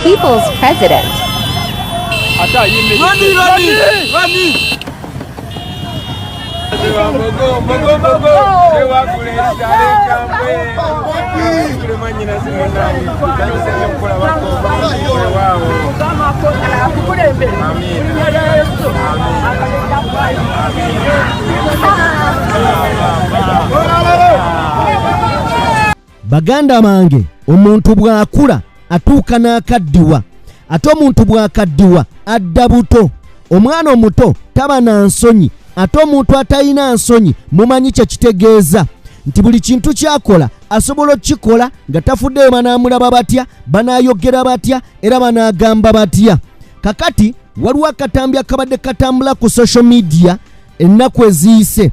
people's president. Baganda mange omuntu bw'akula atuuka n'akaddiwa ate omuntu bw'akaddiwa adda buto. Omwana omuto taba na nsonyi ate omuntu atalina nsonyi mumanyi kye kitegeeza nti buli kintu kyakola asobola okukikola nga tafuddeyo banaamulaba batya, banaayogera batya era banaagamba batya. Kakati waliwo akatambi akabadde katambula ku social media ennaku eziyise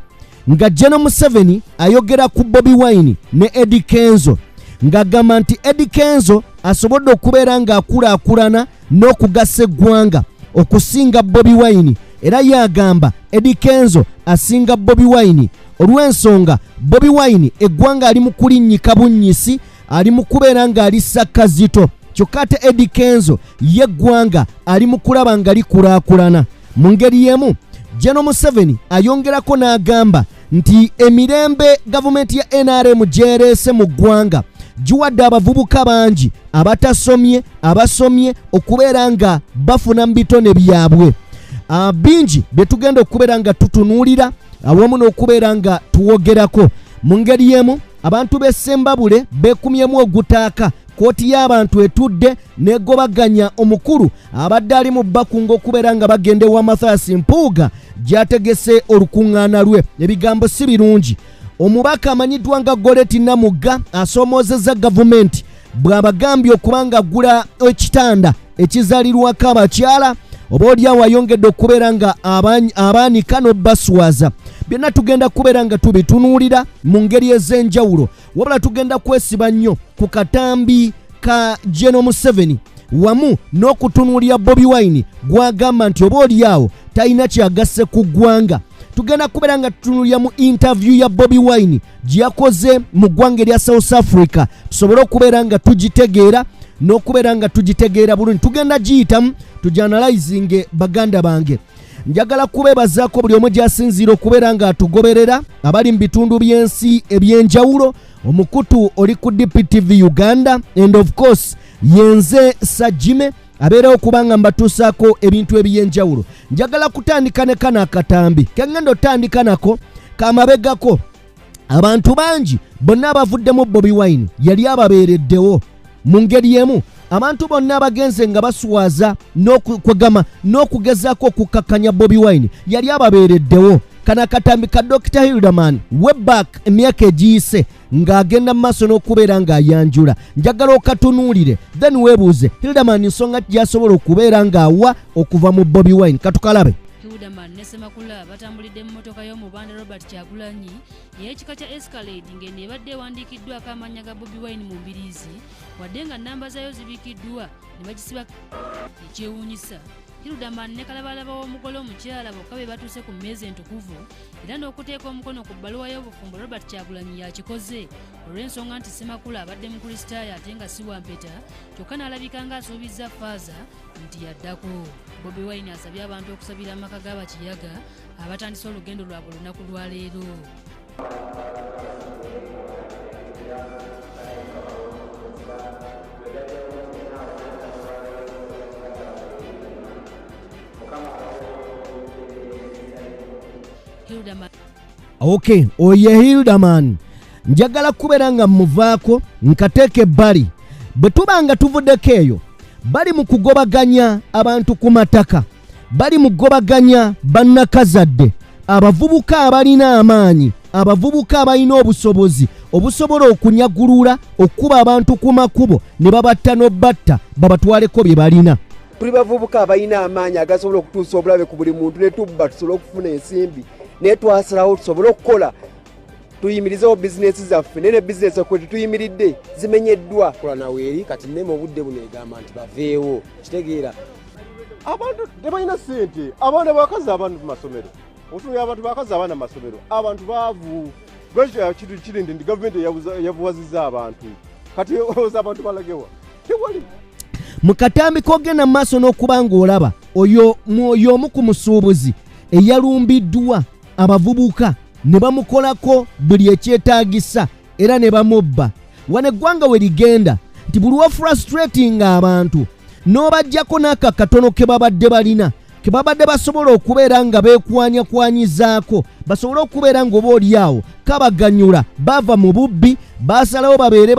nga Gen.M7 ayogera ku Bobi Wine ne Eddy Kenzo ng'agamba nti Eddy Kenzo asobodde okubeera ng'akulaakulana n'okugasa eggwanga okusinga Bobi Wine era yagamba Eddy Kenzo asinga Bobi Wine olw'ensonga Bobi Wine eggwanga ali mu kulinnyika bunnyisi, ali mu kubeera ng'alissa Kazito kyokka ate Eddy Kenzo yeggwanga ali mu kulaba nga likulaakulana. Mu ngeri y'emu Gen.M7 ayongerako n'agamba nti emirembe gavumenti ya NRM gyereese mu ggwanga giwadde abavubuka bangi abatasomye abasomye okubeera nga bafuna mu bitone byabwe. Bingi bye tugenda okubeera nga tutunuulira awamu n'okubeera nga tuwogerako. Mu ngeri y'emu abantu b'e Ssembabule beekumyemu ogutaaka kooti y'abantu etudde negobaganya omukulu abadde ali mu Bakungu okubeera nga bagenda ewa Mathias Mpuuga gy'ategese olukuŋŋaana lwe. Ebigambo si birungi. Omubaka amanyiddwa nga Goleti Namugga asomoozezza gavumenti bw'abagambye okubanga agula ekitanda ekizaalirwako abakyala oba olyawo ayongedde okubeera nga abaanika n'obbaswaza. Byonna tugenda kubeera nga tubitunuulira mu ngeri ez'enjawulo, wabula tugenda kwesiba nnyo ku katambi ka Gen.M7 wamu n'okutunuulira Bobi Wine gw'agamba nti oba olyawo talina kyagasse ku ggwanga. Tugenda kubeera nga tutunuulira mu interview ya Bobi Wine gye yakoze mu ggwanga erya South Africa tusobole okubeera nga tugitegeera n'okubeera nga tugitegeera bulungi. Tugenda giyitamu tujanalizinge baganda bange. Njagala kubeebazaako buli omu gy'asinziira okubeera nga atugoberera abali mu bitundu by'ensi eby'enjawulo. Omukutu oli ku DPTV Uganda and of course yenze Sajime abeerawo kubanga mbatuusaako ebintu eby'enjawulo. Njagala kutandika ne kano akatambi kengenda otandika nako kamabegako. Abantu bangi bonna abavuddemu Bobi Wine yali ababeereddewo. Mu ngeri y'emu abantu bonna abagenze nga baswaza n'okugezaako okukakkanya Bobi Wine yali ababeereddewo. Kana katambi ka Dr. Hilderman webback emyaka egiyise ng'agenda mu maaso n'okubeera ng'ayanjula. Njagala okatunuulire then weebuuze Hilderman nsonga gy'asobola okubeera ng'awa okuva mu Bobi Wine. Katukalabe. Hilderman ne Ssemakula batambulidde mu mmotoka y'omubanda Robert Kyagulanyi ey'ekika kya Escalade ng'eno ebadde ewandiikiddwako amannya ga Bobi Wine mu mbiriizi wadde nga nnamba zaayo zibiikiddwa ne bagisiba. Ekyewuunyisa Hilderman ne kalabalaba w'omugole omukyala bokka be batuuse ku mmeeza entukuvu era n'okuteeka omukono ku bbaluwa y'obufumbo Robert Kyagulanyi yakikoze olw'ensonga nti Ssemakula abadde mu Kristaayo ate nga si wampeta kyokka n'alabika ng'asuubizza faaza nti yaddako. Bobi Wine asabye abantu okusabira amaka g'abakiyaga abatandise olugendo lwabwe olunaku lwa leero. Okay, oye Hilderman njagala kubeera nga muvaako nkateeka ebbali bwe tuba nga tuvuddeko eyo bali mu kugobaganya abantu ku mataka, bali mu kugobaganya bannakazadde, abavubuka abalina amaanyi, abavubuka abalina obusobozi obusobola okunyagulula okuba abantu ku makubo ne babatta n'obatta babatwaleko bye balina. Tuli bavubuka abalina amaanyi agasobola okutuusa obulabe ku buli muntu ne tubba tusobola okufuna ensimbi ne twasalawo tusobole okukola tuyimirizewo bizinesi zaffe nene bizinesi kwe tuyimiridde zimenyeddwa kola nawe eri kati ne mu budde buno egamba nti baveewo kitegeera abantu tebalina ssente abantu bakazi abantu mu masomero otunga abantu bakazi abaana mu masomero abantu baavu lwekyo kitu kirindi ndi gavumenti yavuwazizza abantu kati oza abantu balagewa tewali. mu katambi kogenda mu maaso n'okubanga olaba oyo omu ku musuubuzi eyalumbiddwa abavubuka ne bamukolako buli ekyetaagisa era ne bamubba. Wano eggwanga we ligenda nti buli wa frustrating abantu n'obajjako n'aka katono ke babadde balina ke babadde basobola okubeera nga beekwanyakwanyizzaako, basobole okubeera nga oba oli awo kabaganyula bava mu bubbi, basalawo babeere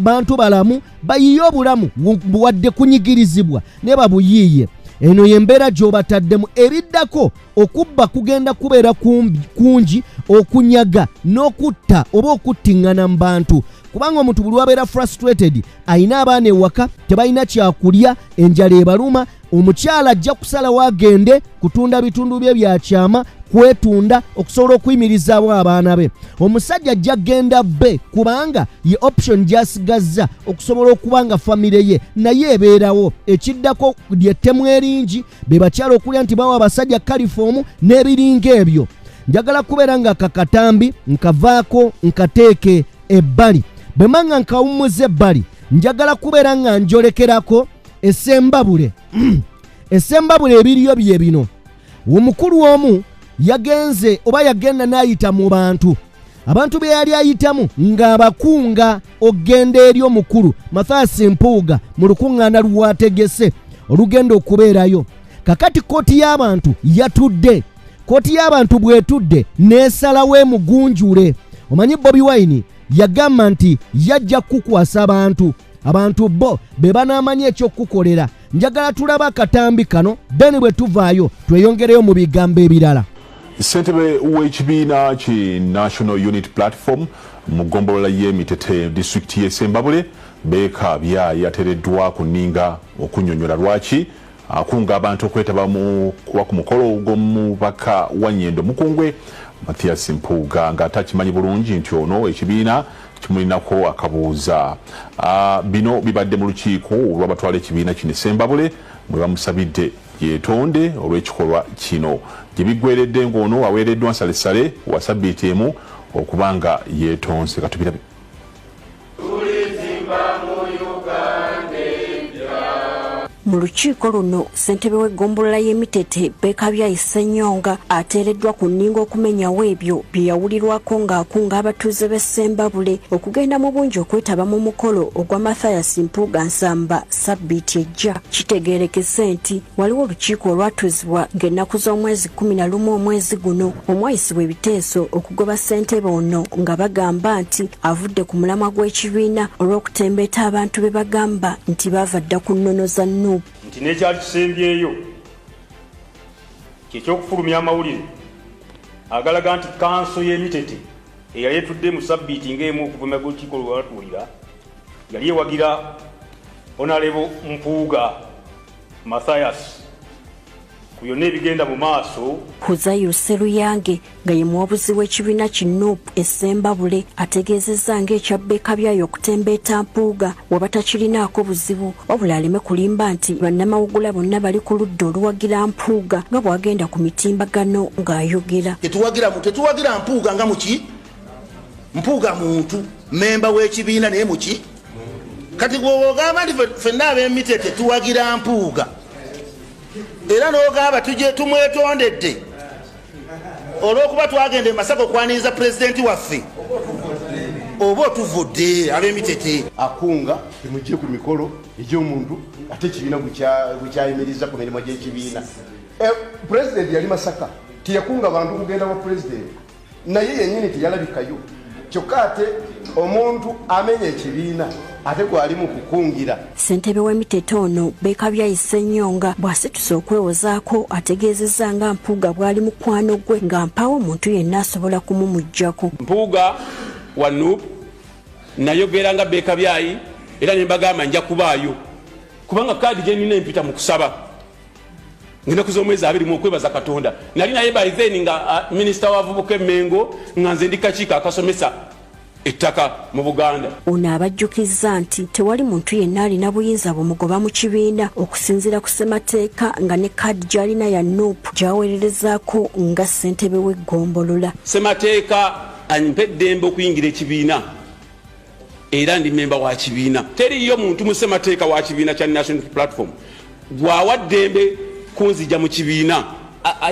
bantu balamu, bayiye obulamu wadde kunyigirizibwa ne babuyiiye. Eno yembeera gy'obataddemu. Ebiddako okubba kugenda kubeera kungi, okunyaga n'okutta oba okuttiŋŋana mu bantu, kubanga omuntu buli wabeera frustrated ayina abaana ewaka tebalina kyakulya, enjala ebaluma, omukyala ajja kusalawo agende kutunda bitundu bye byakyama, kwetunda okusobola okuyimirizaawo abaana be. Omusajja ajja genda bbe kubanga ye option gy'asigazza okusobola okubanga famire ye naye ebeerawo. Ekiddako lyettemu eringi, be bakyala okulya nti bawa abasajja kalifoomu n'ebiringa ebyo. Njagala kubeera nga kakatambi nkavaako nkateeke ebbali. Bwe manga nkawummuza ebbali, njagala kubeera nga njolekerako essembabule. Essembabule ebiriyo bye bino. Omukulu omu yagenze oba yagenda n'ayita mu bantu. Abantu be yali ayitamu ng'abakunga okgenda eri omukulu Mathias Mpuuga mu lukuŋŋaana lwategese olugenda okubeerayo. Kakati kooti y'abantu yatudde. Kooti y'abantu bwetudde n'esalawo emugunjule. Omanyi Bobi Wine yagamba nti yajja kukwasa abantu bo be banaamanya ekyokukolera. Njagala tulaba akatambi kano then bwe tuvaayo tweyongereyo mu bigambo ebirala. Ssentebe w'ekibiina ki National Unity Platform mu ggombolola y'Emitete disitulikiti y'e Ssembabule Beeka yateereddwa ku nninga okunnyonnyola lwaki akunga abantu okwetaba ku mukolo gw'omubaka wa Nnyendo Mukungwe Mathias Mpuuga ng'atakimanyi bulungi nti ono ekibiina kimulinako akabuuza. Bino bibadde mu lukiiko olw'abatwala ekibiina kino Ssembabule mwe bamusabidde yeetonde olw'ekikolwa kino. Gye biggweeredde ng'ono aweereddwa nsalessale wa sabbiiti emu okubanga yeetonze. Katubirabe. Mu lukiiko luno ssentebe w'eggombolola y'Emitete Beeka Ssenyonga ateereddwa ku nninga okumenyawo ebyo bye yawulirwako ng'akunga abatuuze b'e Ssembabule okugenda mu bungi okwetaba mu mukolo ogwa Mathias Mpuuga Nsamba sabbiiti ejja. Kitegeerekese nti waliwo olukiiko olwatuuzibwa ng'ennaku z'omwezi 11 omwezi guno omwayisibwa ebiteeso okugoba ssentebe ono nga bagamba nti avudde ku mulamwa gw'ekibiina olw'okutembeeta abantu be bagamba nti baava dda ku nnono za Nuupu. Nti n'ekyali kisembyeyo ky'ekyokufulumya amawulire agalaga nti kanso y'Emitete eyali etudde mu sabbiiti ng'emu okuvumya gw'olukiiko lwatuulira yali ewagira Honorable Mpuuga Mathias ku byonna ebigenda mu maaso. Kuzayo Seruyange nga ye muwabuzi w'ekibiina ki Nuupu e Ssembabule ategeezezza ng'ekya Beeka okutembeeta Mpuuga waba takirinaako buzibu wabula aleme kulimba nti bannamawugula bonna bali ku ludda oluwagira Mpuuga nga bw'agenda ku mitimbagano ng'ayogera. Tetuwagira Mpuuga nga muki? Mpuuga muntu memba w'ekibiina naye muki? Kati gw'ogamba nti ffenna ab'Emitete tuwagira Mpuuga era n'ogamba tujje tumwetondedde olw'okuba twagenda e Masaka okwaniriza pulezidenti waffe oba otuvudde ab'Emitete akunga temujje ku mikolo egy'omuntu ate ekibiina bukyayimiriza ku mirimu gy'ekibiina. Pulezidenti yali Masaka teyakunga bantu kugenda wa pulezidenti naye yennyini teyalabikayo kyokka ate omuntu amenya ekibiina ate gwali mu kukungira. Ssentebe w'Emitete ono Beeka Ssenyonga bw'asitusa okwewozaako ategeezezza nga Mpuuga bw'ali mukwano gwe nga mpaawo omuntu yenna asobola kumumuggyako. Mpuuga wa Nuupu nayogera nga Beeka era ne mbagamba nja kubaayo kubanga kaadi gye nnina empita mu kusaba ng'ennaku z'omwezi 2 mu okwebaza Katonda. Nali naye by then nga minisita w'abavubuka Mengo nga nze ndi kakiiko akasomesa ettaka mu Buganda. Ono abajjukizza nti tewali muntu yenna alina buyinza bumugoba mu kibiina okusinziira ku ssemateeka nga ne kaadi gy'alina ya Nuupu gy'aweererezaako nga ssentebe w'eggombolola. Ssemateeka anyimpa eddembe okuyingira ekibiina era ndi memba wa kibiina. Teriyo muntu musemateeka wa kibiina kya National Platform bw'awaddembe kunzija mu kibiina.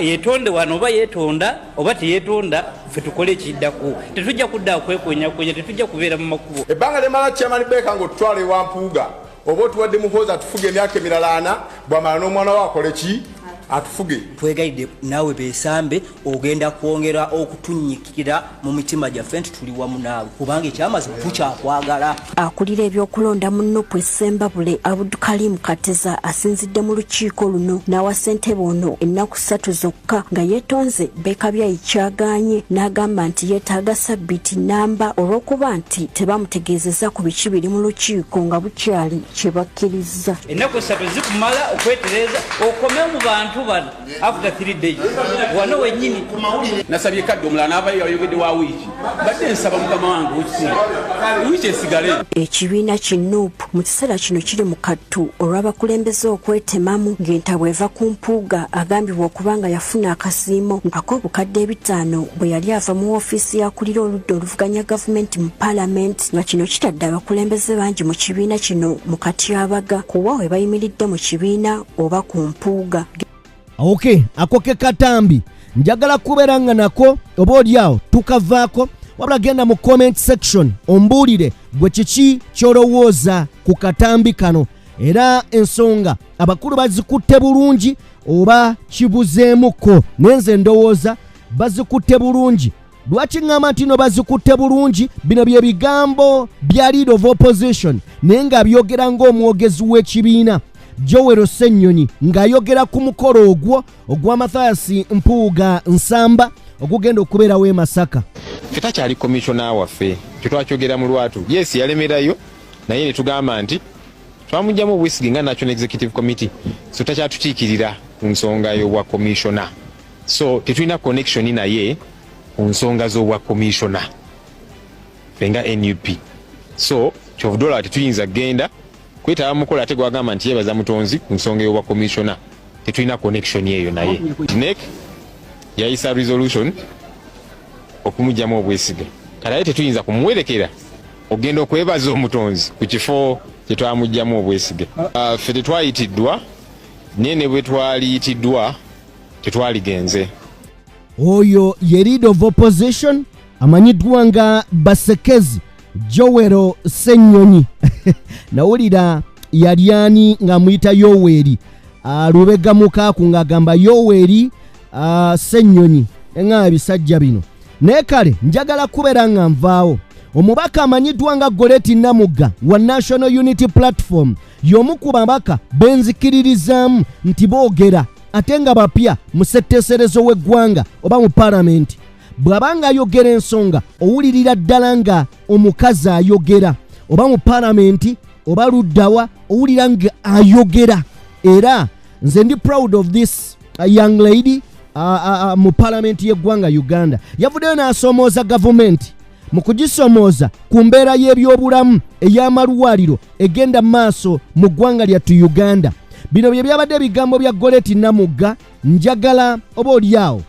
Yetonde wano oba yetonda oba teyetonda ffe tukole ekiddako. Tetujja kudda kwekwenya tetujja kubeera mu makubo. Ebbanga limala Chairman Beka ng'otutwala ewa Mpuuga oba otuwadde muhoozi atufuge emyaka emirala 4 bw'amala n'omwana we akole ki atufuge. Twegayidde naawe beesambe ogenda kwongera okutunnyikira mu mitima gyaffe nti tuli wamu naawe kubanga ekyamazima tukyakwagala. Akulira ebyokulonda mu Nupu Sembabule Abdulkarim Kateza asinzidde mu lukiiko luno n'awa ssentebe ono ennaku 3 zokka nga yeetonze Beekabyayi kyagaanye n'agamba nti yeetaaga sabbiiti namba olw'okuba nti tebamutegeezeza ku biki biri mu lukiiko nga bukyali kye bakkiriza. Ennaku 3 zikumala okwetereza okome mu bantu bano after 3 days wano wennyini nasabye kadde omulala n'abayo ayogedde wa wiiki badde nsaba mukama wange wiiki esigale. Ekibiina ki Nupu mu kiseera kino kiri mu kattu olw'abakulembeze okwetemamu ng'entabwe eva ku Mpuuga agambibwa okubanga yafuna akasiimo ak'obukadde 5 bwe yali ava mu woofiisi yakulira oludda oluvuganya gavumenti mu paalamenti nga kino kitadde abakulembeze bangi mu kibiina kino mu katyabaga kuba we bayimiridde mu kibiina oba ku Mpuuga. Okay, ako ke katambi njagala kubeera nga nako oba olyawo tukavaako wabula genda mu comment section ombuulire gwe kiki kyolowooza ku katambi kano era ensonga abakulu bazikutte bulungi oba kibuzeemuko. Nenze ndowooza bazikutte bulungi. Lwaki ngamba nti no bazikutte bulungi? Bino bye bigambo bya leader of opposition naye nga byogera ng'omwogezi w'ekibiina Joel Ssennyonyi ng'ayogera ku mukolo ogwa Mathias Mpuuga Nsamba ogugenda okubeerawo e Masaka. Feta kyali commissioner waffe kyetwakyogera mu lwatu. Yes, yalemerayo naye ne tugamba nti twamugyamu obwesige nga National Executive Committee so takyatukiikirira ku nsonga y'obwa commissioner. So tetulina connection naye ku nsonga z'obwa commissioner fenga NUP. So kyovudola tetuyinza genda kwetaba mukola ate gwagamba nti yebaza mutonzi ku nsonga y'obwa commissioner. Tetulina connection eyo naye. NEC yayisa resolution okumugyamu obwesige. Kale tetuyinza kumuwerekera ogenda okwebaza omutonzi ku kifo kye twamugyamu obwesige. Ffe tetwayitiddwa nene bwe twaliyitiddwa tetwaligenze. Oyo ye leader of opposition amanyiddwa nga Basekezi Joel Ssennyonyi. Nawulira yalyani nga muyita Yoweri lubega mukaaku ng'agamba Yoweri Ssennyonyi nga ebisajja bino. Naye kale njagala kubeera nga nvaawo. Omubaka amanyiddwa nga Goleti Namugga wa National Unity Platform y'omu ku babaka benzikiririzaamu nti boogera ate nga bapya mu ssetteeserezo w'eggwanga oba mu paalamenti. Bw'abanga ayogera ensonga owulirira ddala nga omukazi ayogera oba mu paalamenti oba luddawa owulira nga ayogera. Era nze ndi proud of this young lady mu paalamenti y'eggwanga Uganda. Yavuddeyo n'asomooza gavumenti mu kugisomooza ku mbeera y'ebyobulamu ey'amalwaliro egenda maaso mu ggwanga lyattu Uganda. Bino bye byabadde ebigambo bya Goleti Namugga. Njagala oba olyawo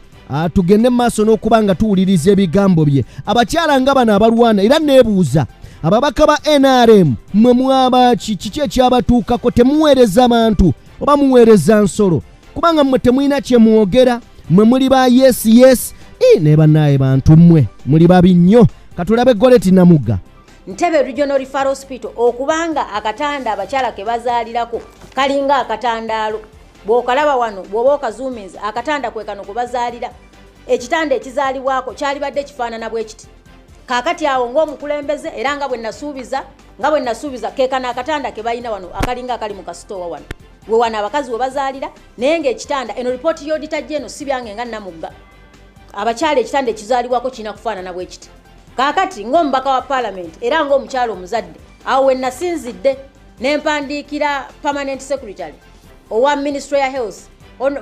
tugende maaso n'okuba nga tuwuliriza ebigambo bye. Abakyala nga bano abalwana era neebuuza ababaka ba NRM mwe mwaba kiki ekyabatuukako temuweereza abantu oba muweereza nsolo kubanga mmwe temulina kye mwogera mwe muli ba yes ne bannaaye bantu mmwe muli babi nnyo. Katulabe Goleti Namugga. Ntebe Regional Referral Hospital okubanga akatanda abakyala ke bazaalirako kalinga akatandaalo bw'okalaba wano bw'oba okazuuminza akatanda kwe kano kubazaalira ekitanda ekizaalibwako kyali badde kifaanana bwe kiti. Kaakati awo ng'omukulembeze era nga bwe nasuubiza keekana akatanda ke balina wano akalinga akali mu kasitoowa wano we wano abakazi we bazaalira naye ng'ekitanda eno lipooti y'odita gyeno si byange nga Namugga abakyala ekitanda ekizaalibwako kirina kufaanana bwe kiti. Kaakati ng'omubaka wa paalamenti era ng'omukyala omuzadde awo we nasinzidde n'empandiikira permanent secretary owa ministry ya health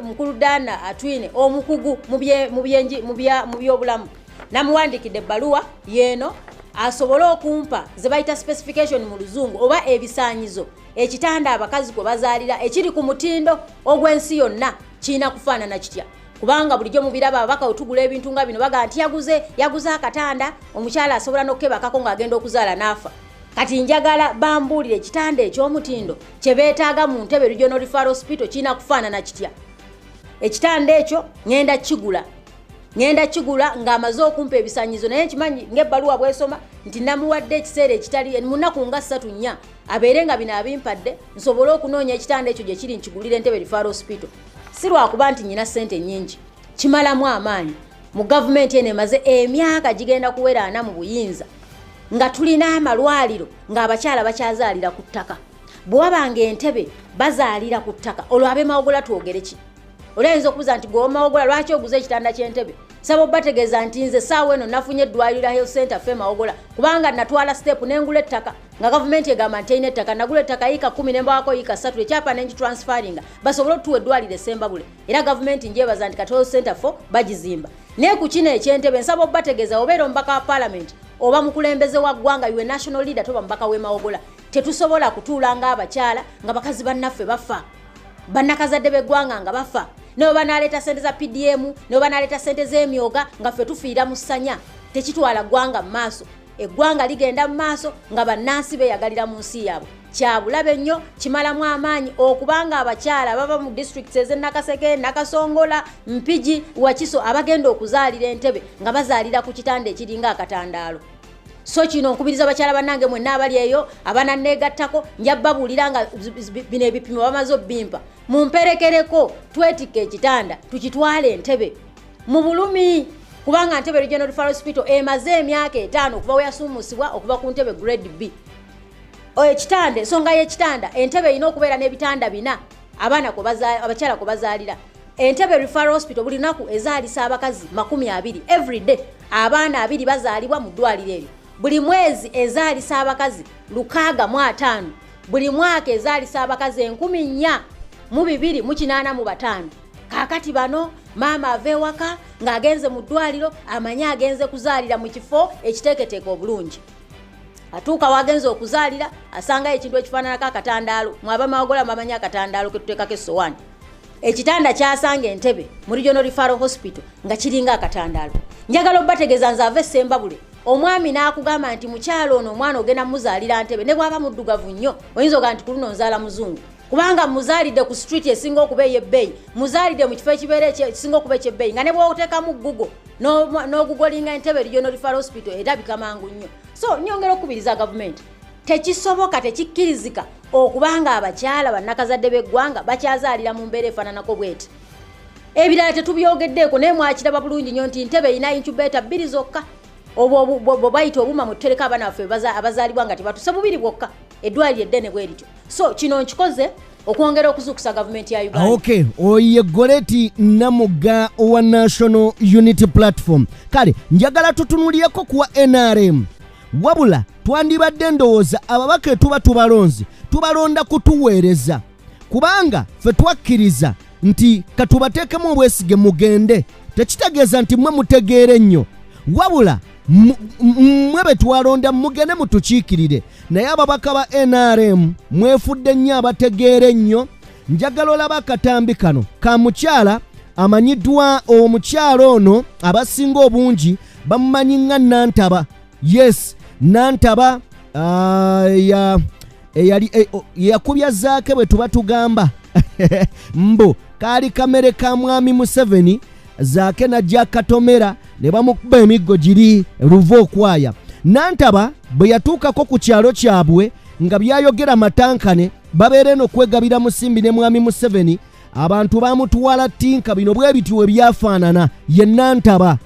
mukulu Dana Atwine omukugu mu byobulamu namuwandiikidde ebbaluwa yeeno asobole okumpa ze bayita specification mu luzungu oba ebisaanyizo ekitanda abakazi kwe bazaalira ekiri ku mutindo ogw'ensi yonna kirina kufaanana kitya. Kubanga bulijjo mubiraba abaka otugula ebintu nga bino baga nti yaguze akatanda omukyala asobola n'okebakako ng'agenda okuzaala n'afa. kati njagala bambuulire ekitanda eky'omutindo kye beetaaga mu Ntebe Regional Referral Hospital kirina kufaanana kitya. Ekitanda ekyo ngenda kigula ng'amaze okumpa ebisanyizo naye nkimanyi ng'ebbaluwa bwesoma nti namuwadde ekiseera ekitali mu nnaku nga 3-4 abeere nga bino abimpadde nsobole okunoonya ekitanda ekyo gye kiri nkigulira Ntebe Referral Hospital. Si lwakuba nti nnyina ssente nnyingi, kimalamu amaanyi. Mu gavumenti eno emaze emyaka gigenda kuwera 4 mu buyinza nga tulina amalwaliro ng'abakyala bakyazaalira ku ttaka. Bwe wabanga Entebe bazaalira ku ttaka olwo ab'Emawogola twogere ki? Olwayinza okubuuza nti gwe Mawogola lwaki oguze ekitanda ky'Entebe? Saba bategeeza nti nze saawa eno nafunye eddwaliro health center ffe Mawogola kubanga natwala step n'engula ettaka nga gavumenti egamba nti eyina ettaka nagula ettaka yiika 10 ne mbaako yiika 3 ekyapa nengi transferringa basobole otuwa eddwaliro Sembabule era gavumenti njebaza nti kati health center fo bagizimba. Naye ku kino eky'Entebe nsaba bategeeza obeera omubaka wa parliament oba mukulembeze wa ggwanga iwe national leader toba mubaka w'e Mawogola tetusobola kutuula ng'abakyala nga bakazi bannaffe bafa bannakazadde b'eggwanga nga bafa ne banaleeta ssente za PDM ne banaleeta ssente z'emyoga nga ffe tufiira mu ssanya tekitwala ggwanga mu maaso. Eggwanga ligenda mu maaso nga bannansi beeyagalira mu nsi yaabwe. Kyabulabe nnyo kimalamu amaanyi okubanga abakyala bava mu districts ez'e Nakaseke, Nakasongola, Mpigi, Wakiso abagenda okuzaalira Entebe nga bazaalira ku kitanda ekiringa akatandaalo. So kino nkubiriza abakyala bannange mwenna abali eyo abananneegattako nja babuulira nga bino ebipimo bamaze obbimpa mumperekereko twetikka ekitanda tukitwale Entebe mu bulumi kubanga Ntebe Regional Referral Hospital emaze emyaka 5 okuva we yasuumusibwa okuva ku Ntebe grade B. Ekitanda ensonga y'ekitanda Entebe erina okubeera n'ebitanda 4 abakyala ko bazaalira. Entebe Referral Hospital buli lunaku ezaalisa abakazi 20 every day abaana 2 bazaalibwa mu ddwaliro eryo. Buli mwezi ezaalisa abakazi 605 buli mwaka ezaalisa abakazi 4,285. Kakati bano maama ave waka ng'agenze mu ddwaliro amanye agenze kuzaalira mu kifo ekiteeketeeke obulungi. Atuuka wagenze okuzaalira asanga ekintu ekifaananako akatandaalo mwaba Mawogola bamanyi akatandaalo ke tuteekako essowaani. Ekitanda kyasanga Entebe mu Regional Referral Hospital nga kiringa akatandaalo. Njagala obategeeza nze ave Sembabule omwami n'akugamba nti mukyalo ono omwana ogenda muzaalira Ntebe ne bwaba muddugavu nnyo oyinza oga nti kuluno nzaala muzungu kubanga muzaalidde ku street esinga okuba ey'ebbeeyi muzaalidde mu kifo ekibeera ekisinga okuba eky'ebbeeyi nga ne bw'oteekamu Google n'ogugolinga Entebe Regional Referral Hospital erabika mangu nnyo. So nyongera okubiriza gavumenti tekisoboka tekikkirizika okubanga abakyala bannakazadde b'eggwanga bakyazaalira mu mbeera efaananako bweti. Ebirala tetubyogeddeeko naye mwakiraba bulungi nnyo nti Ntebe erina incubator 2 zokka obwo bayita obuma mu tutereka abaana baffe abazaalibwa nga tebatuse 2 bwokka eddwaliro eddene bwe lityo. So kino nkikoze okwongera okuzuukusa gavumenti ya Uganda. Okay, oye Goleti Namuga wa National Unity Platform. Kale njagala tutunuliyeko kuwa NRM wabula twandibadde ndowooza ababaka tuba tubalonda kutuweereza kubanga ffe twakkiriza nti katubateekemu obwesige mugende tekitegeeza nti mmwe mutegeere nnyo wabula mmwe betwalonda mugende mutukiikirire naye ababaka ba NRM mwefudde nnyo abategeere nnyo. Njagala olaba akatambi kano ka mukyala amanyiddwa omukyalo ono abasinga obungi bamumanyi nga Nantaba. Yes, Nantaba yakubya zaake bwe tuba tugamba mbo kaali kamere ka mwami Museveni zaake najja katomera ne bamukuba emiggo giri luva okwaya. Nantaba bwe yatuukako ku kyalo kyabwe nga byayogera matankane babeere n'okwegabira Musimbi ne mwami Museveni abantu bamutwala ttinka bino bwe biti we byafaanana ye Nantaba.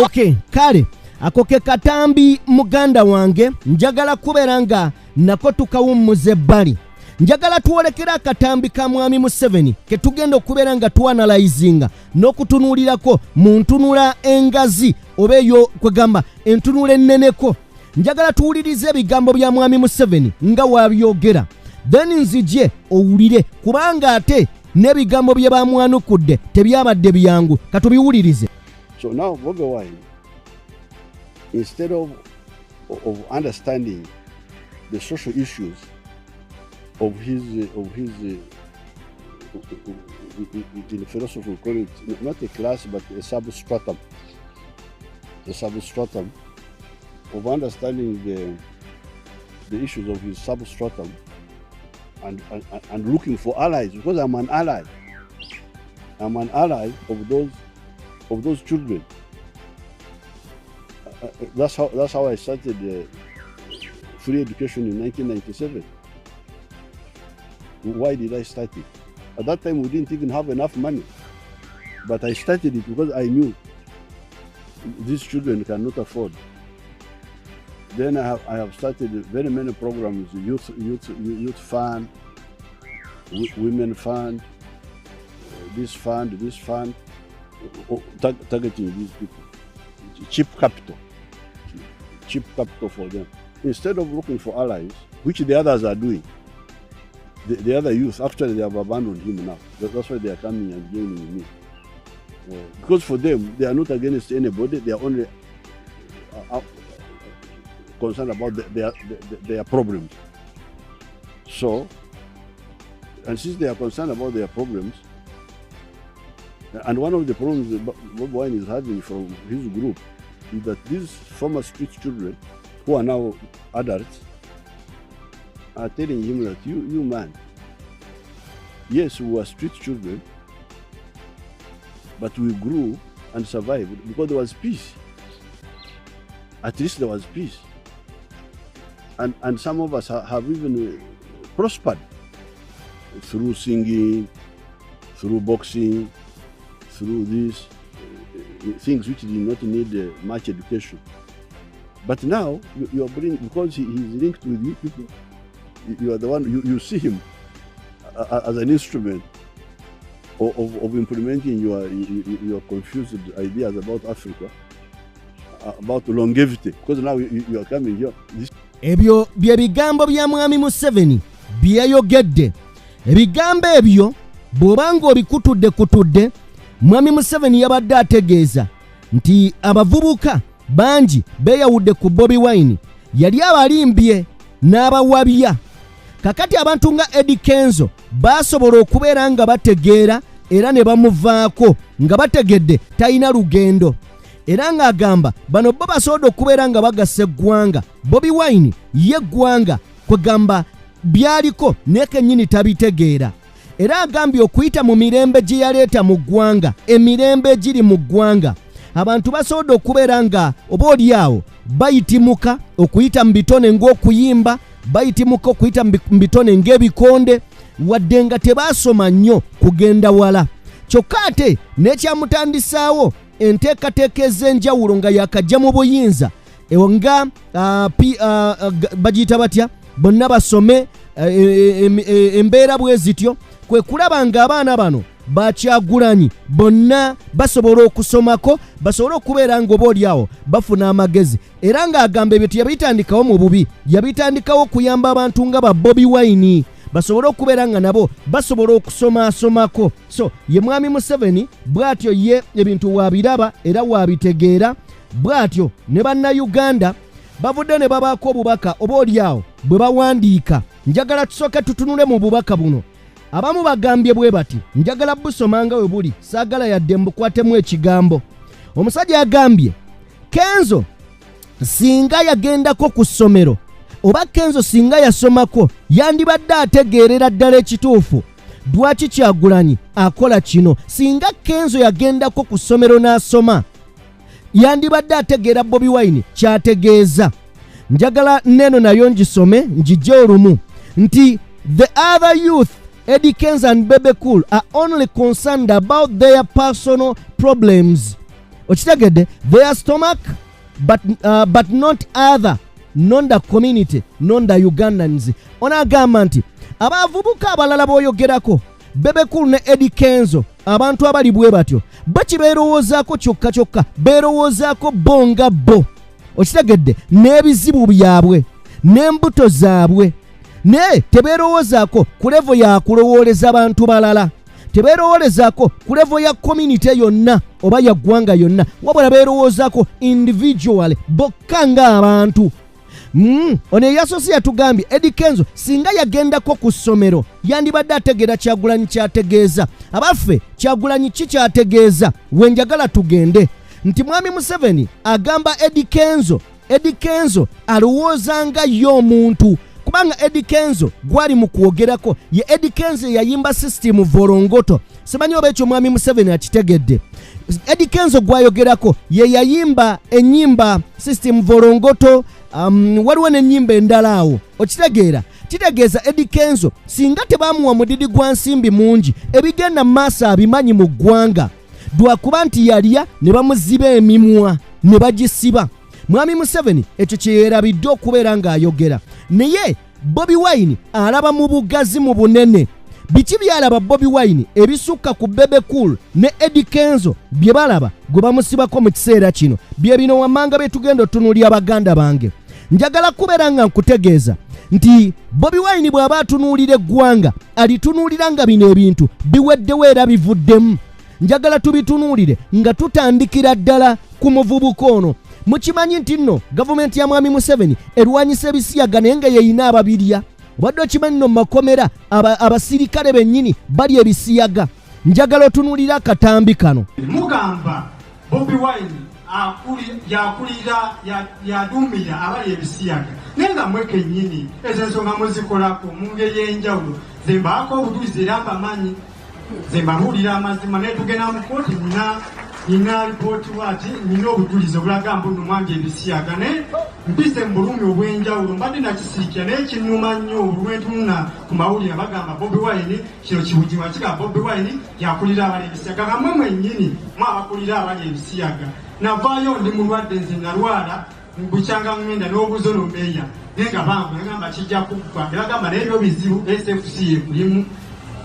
Okay, kale ako ke katambi muganda wange njagala kubeera nga nako tukawummuza ebbali. Njagala tuwolekera akatambi ka mwami Museveni ke tugenda okubeera nga tuanalizinga n'okutunuulirako mu ntunula engazi oba eyo kwegamba entunula enneneko. Njagala tuwulirize ebigambo bya mwami Museveni nga wabyogera, then nzije owulire kubanga ate n'ebigambo bye bamwanukudde tebyabadde byangu. Katubiwulirize. So now Bobi Wine, instead of understanding the social issues of his in philosophy we call it not a class but a substratum of understanding the issues of his substratum and looking for allies, because I'm an ally of those children. That's how I started free education in 1997. Why did I start it? At that time we didn't even have enough money, but I started it because I knew these children cannot afford. Then I have started very many programs: youth fund, women fund, this fund, targeting these people. Cheap capital for them. Instead of looking for allies, which the others are doing, the other youth, actually they have abandoned him now. That's why they are coming and joining me. Because for them, they are not against anybody, they are only concerned about their problems. So, and since they are concerned about their problems, and one of the problems that Bobi Wine is having from his group is that these former street children, who are now adults, are telling him that you man, yes, we were street children, but we grew and survived because there was peace. At least there was peace. And some of us have even prospered through singing, through boxing, through these things which did not need much education. But now you are bringing, because he is linked with you people, you are the one, you see him as an instrument of implementing your confused ideas about Africa, about longevity, because now you are coming here. Ebyo bye bigambo bya mwami Museveni byeyogedde. Ebigambo ebyo bw'obanga obikutudde mwami Museveni yabadde ategeeza nti abavubuka bangi beeyawudde ku Bobi Wine, yali abalimbye n'abawabya. Kakati abantu nga Eddy Kenzo basobola okubeera nga bategeera era ne bamuvaako nga bategedde talina lugendo. Era ng'agamba bano bo basobola okubeera nga bagasa eggwanga. Bobi Wine ye eggwanga kwegamba byaliko naye kennyini tabitegeera. Era agambye okuyita mu mirembe gye yaleeta mu ggwanga, emirembe egiri mu ggwanga, abantu basobola okubeera nga oba oliawo bayitimuka okuyita mu bitone ng'okuyimba, bayitimuka okuyita mu bitone ng'ebikonde, wadde nga tebaasoma nnyo kugenda wala. Kyokka ate n'ekyamutandisaawo enteekateeka ez'enjawulo nga yakajja mu buyinza nga bagiyita batya, bonna basome, embeera bwe zityo, kwe kulaba ng'abaana bano bakyagulanyi bonna basobola okusomako, basobola okubeera ng'oba oliawo bafuna amagezi. Era ng'agamba ebyo teyabitandikawo mu bubi, yabitandikawo okuyamba abantu nga ba Bobi Wine basobola okubeera nga nabo basobola okusomaasomako. So ye mwami Museveni bw'atyo ye ebintu wabiraba era wabitegeera, bw'atyo ne bannayuganda bavudde ne babaako obubaka oba oliawo bwe bawandiika. Njagala tusooke tutunule mu bubaka buno. Abamu bagambye bwe bati, njagala busomanga we buli, saagala yadde mbukwatemu ekigambo. Omusajja yagambye Kenzo singa yagendako ku ssomero oba Kenzo singa yasomako yandibadde ategeerera ddala ekituufu lwaki Kyagulanyi akola kino. Singa Kenzo yagendako ku ssomero n'asoma yandibadde ategeera Bobi Wine kyategeeza. Njagala neno nayo ngisome njijje olumu nti the other youth Eddy, Kenzo and Bebe Cool are only concerned about their personal problems. Ochitegedde, their stomach, but not other, non the community, non the Ugandans. Onagamba nti abavubuka abalala boyogerako Bebe Cool ne Eddy Kenzo abantu abali bwe batyo bakibeerowoozaako kyokka beerowoozaako bonga bo. Okitegedde n'ebizibu byabwe n'embuto zaabwe naye tebeerowoozaako ku levo ya kulowooleza abantu balala, tebeerowoolezaako ku levo ya community yonna oba ya ggwanga yonna, wabula beerowoozaako individual bokka ng'abantu. Ono eyasoose yatugambye Eddy Kenzo singa yagendako ku ssomero yandibadde ategeera Kyagulanyi kyategeeza. Abaffe Kyagulanyi ki kyategeeza? Wenjagala tugende nti mwami Museveni agamba Eddy Kenzo alowoozanga yo omuntu, kubanga Eddy Kenzo gwali mu kwogerako ye Eddy Kenzo yayimba system vorongoto. Simanyi oba ekyo mwami Museveni akitegedde. Eddy Kenzo gwayogerako ye yayimba ennyimba system vorongoto, waliwo n'ennyimba endala awo. Okitegeera kitegeeza Eddy Kenzo singa tebamuwa mudidi gwa nsimbi mungi ebigenda mu maaso abimanyi mu ggwanga, dwakuba nti yalya ne bamuziba emimwa ne bagisiba. Mwami Museveni ekyo kyeyerabidde okubeera ng'ayogera, naye Bobi Wine alaba mu bugazi mu bunene. Biki byalaba Bobi Wine ebisukka ku Bebe Cool ne Eddy Kenzo bye balaba gwe bamusibako mu kiseera kino? Bye bino wammanga betugenda otunuulya baganda bange. Njagala kubeera nga nkutegeeza nti Bobi Wine bw'aba atunuulira eggwanga alitunuulira nga bino ebintu biweddewo era bivuddemu. Njagala tubitunuulire nga tutandikira ddala ku muvubuka ono. Mukimanyi nti nno gavumenti ya mwami Museveni erwanyisa ebisiyaga naye nga yeyina ababirya. Obadde okimanyi nno mu makomera abasirikale bennyini bali ebisiyaga. Njagala otunuulira akatambi kano. Mugamba Bobi Wine yakulira yaduumira abali ebisiyaga naye nga mwe kennyini ezo ensonga muzikolako mu ngeri y'enjawulo. Ze mbaako obujulizi era mbamanyi, ze mbabuulira amazima naye tugenda mu kooti nina lipooti wati nina obujulizi obulaga mbu nno mwange ebisiyaga naye mpise mu bulumi obw'enjawulo. Mbadde nakisiikira naye kinnuma nnyo olwentunula ku mawulire bagamba Bobi Wine kino kibugiwa kigamba Bobi Wine yakulira abali ebisiyaga. Kamwe mwennyini mwabakulira abali ebisiyaga. Navaayo ndi mulwadde, nze nalwala bukyanga ngenda n'obuzono meeya naye nga bangu nagamba kijja kuggwa. Ne bagamba naye ebyo bizibu SFC ekulimu.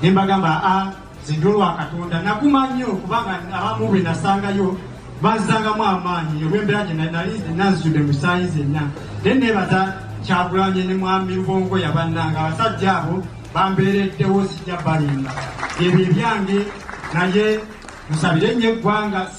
Ne mbagamba zindolwa Katonda nakuma nnyo kubanga abamu bwe nasangayo bazangamu amaanyi olw'embeera gye nali nazudde mu saayi zenna. Naye neebaza Kyagulanyi ne mwami Lubongo yabannanga abasajja abo bambeereddewo sijja balimba. Ebyo ebyange naye musabire nnyo eggwanga.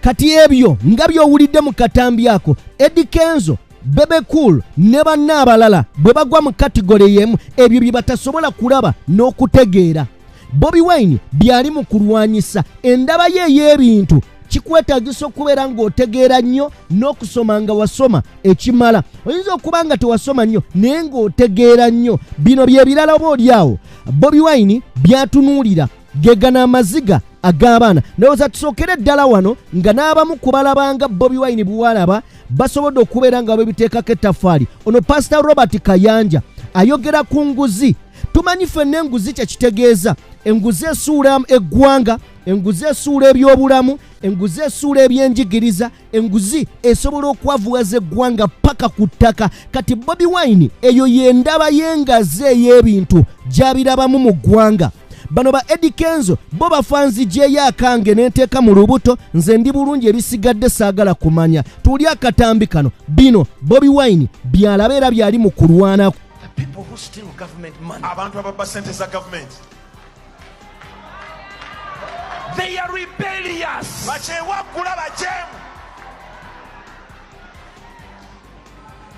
Kati ebyo nga by'owulidde mu katambi ako Eddy Kenzo, Bebe Cool ne banna abalala bwe bagwa mu kategole y'emu ebyo bye batasobola kulaba n'okutegeera. Bobi Wine byali mu kulwanyisa endaba ye ey'ebintu kikwetaagisa okubeera ng'otegeera nnyo n'okusoma nga wasoma ekimala. Oyinza okuba nga tewasoma nnyo naye ng'otegeera nnyo. Bino bye birala oba oli awo Bobi Wine byatunuulira gegana amaziga ag'abaana. Ndowooza tusookere ddala wano nga n'abamu kubalabanga Bobi Wine buwalaba basobodde okubeera nga babiteekako ettaffaali. Ono Pastor Robert Kayanja ayogera ku nguzi. Tumanyi ffenna enguzi kye kitegeeza. Enguzi esuula eggwanga, enguzi esuula ebyobulamu, enguzi esuula ebyenjigiriza, enguzi esobola okwavuwaza eggwanga paka ku ttaka. Kati Bobi Wine eyo y'endaba y'engazi ey'ebintu gy'abirabamu mu ggwanga. Bano ba Eddy Kenzo bo bafanzi gyeyo akange n'enteeka mu lubuto, nze ndi bulungi ebisigadde saagala kumanya. Tuli akatambi kano bino Bobi Wine byalaba era byali mu kulwanako. People who steal government money. Abantu ababba sente za government. They are rebellious. Bachewakula bachemu.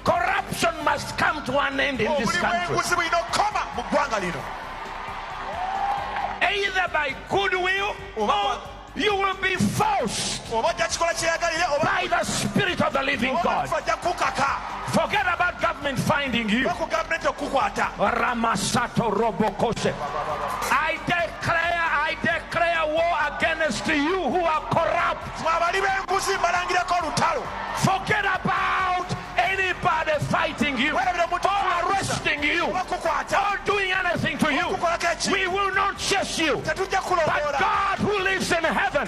Corruption must come to an end in this country. Either by goodwill or you will be forced by the Spirit of the living God. Forget about government finding you. Ramasato Robokose. I declare war against you who are corrupt. Forget about anybody fighting you or arresting you or doing anything to you. We will righteous you. But God who lives in heaven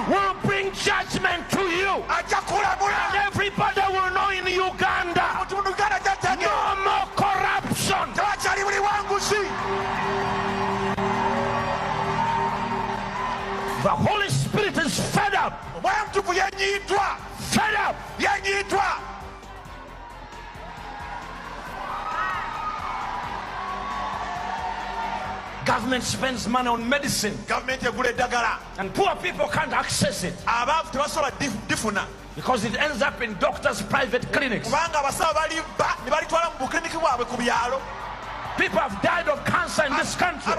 will bring judgment to you. And everybody will know in Uganda, no more corruption. The Holy Spirit is fed up. Fed up. Government spends money on medicine. And poor people can't access it. Because it ends up in doctors' private clinics. People have died of cancer in this country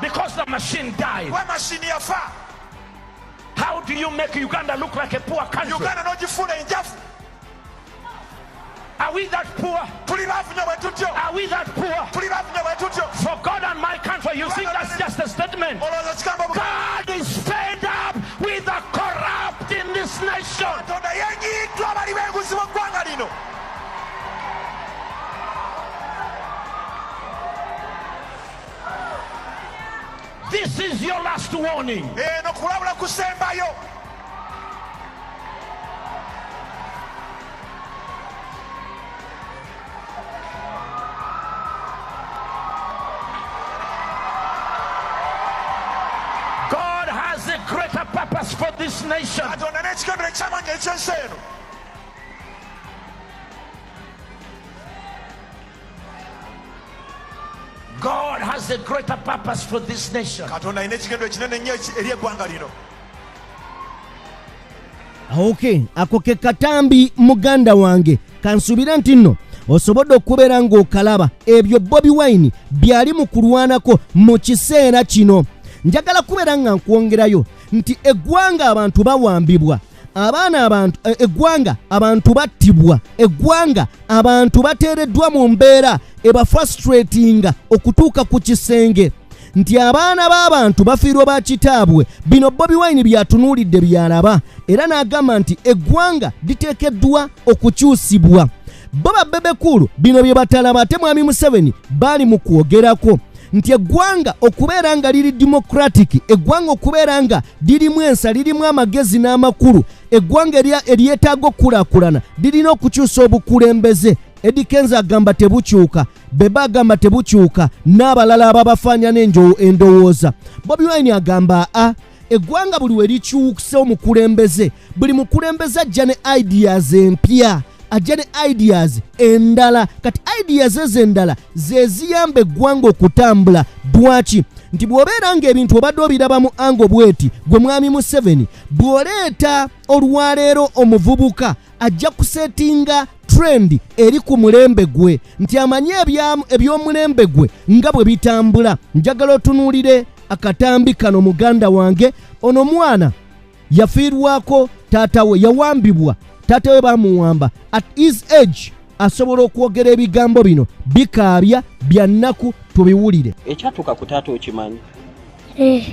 because the machine died. How do you make Uganda look like a poor country? Are we that poor? Are we that poor? For God and my country, you think that's just a statement? God is fed up with the corrupt in this nation. This is your last warning. God has a greater purpose for this nation. God has a greater purpose for this nation. Okay, ako ke katambi muganda wange kansubira nti nno osobodde okubeera ng'okalaba ebyo Bobi Wine byali mu kulwanako mu kiseera kino. Njagala kubeera nga nkwongerayo nti eggwanga abantu bawambibwa, eggwanga abantu battibwa, eggwanga abantu bateereddwa mu mbeera eba frustratinga okutuuka ku kisenge, nti abaana b'abantu bafiirwa ba kitaabwe. Bino Bobi Wine byatunuulidde byalaba era n'agamba nti eggwanga liteekeddwa okukyusibwa. Boba Bebekulu bino bye batalaba ate mwami Museveni bali mu kwogerako nti eggwanga okubeera nga liri democratic, eggwanga okubeera nga lirimu ensa, lirimu amagezi n'amakulu, eggwanga eryetaaga okkulaakulana lirina okukyusa obukulembeze. Eddy Kenzo agamba tebukyuka, Beba agamba tebukyuka, n'abalala ababafaanya n'endowooza. Bobi Wine agamba eggwanga buli we likyusa omukulembeze, buli mukulembeze ajja ne ideas empya, ajja ne ideas endala. Kati ideas ez'endala ze ziyamba eggwanga okutambula. Dwaki? Nti bw'obeera ng'ebintu obadde obirabamu ango bweti, gwe mwami Museveni bw'oleeta olwaleero omuvubuka ajja kusetinga trend eri ku mulembe gwe, nti amanye eby'omulembe gwe nga bwe bitambula. Njagala otunuulire akatambi kano muganda wange. Ono mwana yafiirwako taata we, yawambibwa, taata we bamuwamba. At his age asobola okwogera ebigambo bino bikaabya bya nnaku, tubiwulire. Ekyatuuka ku taata okimanyi?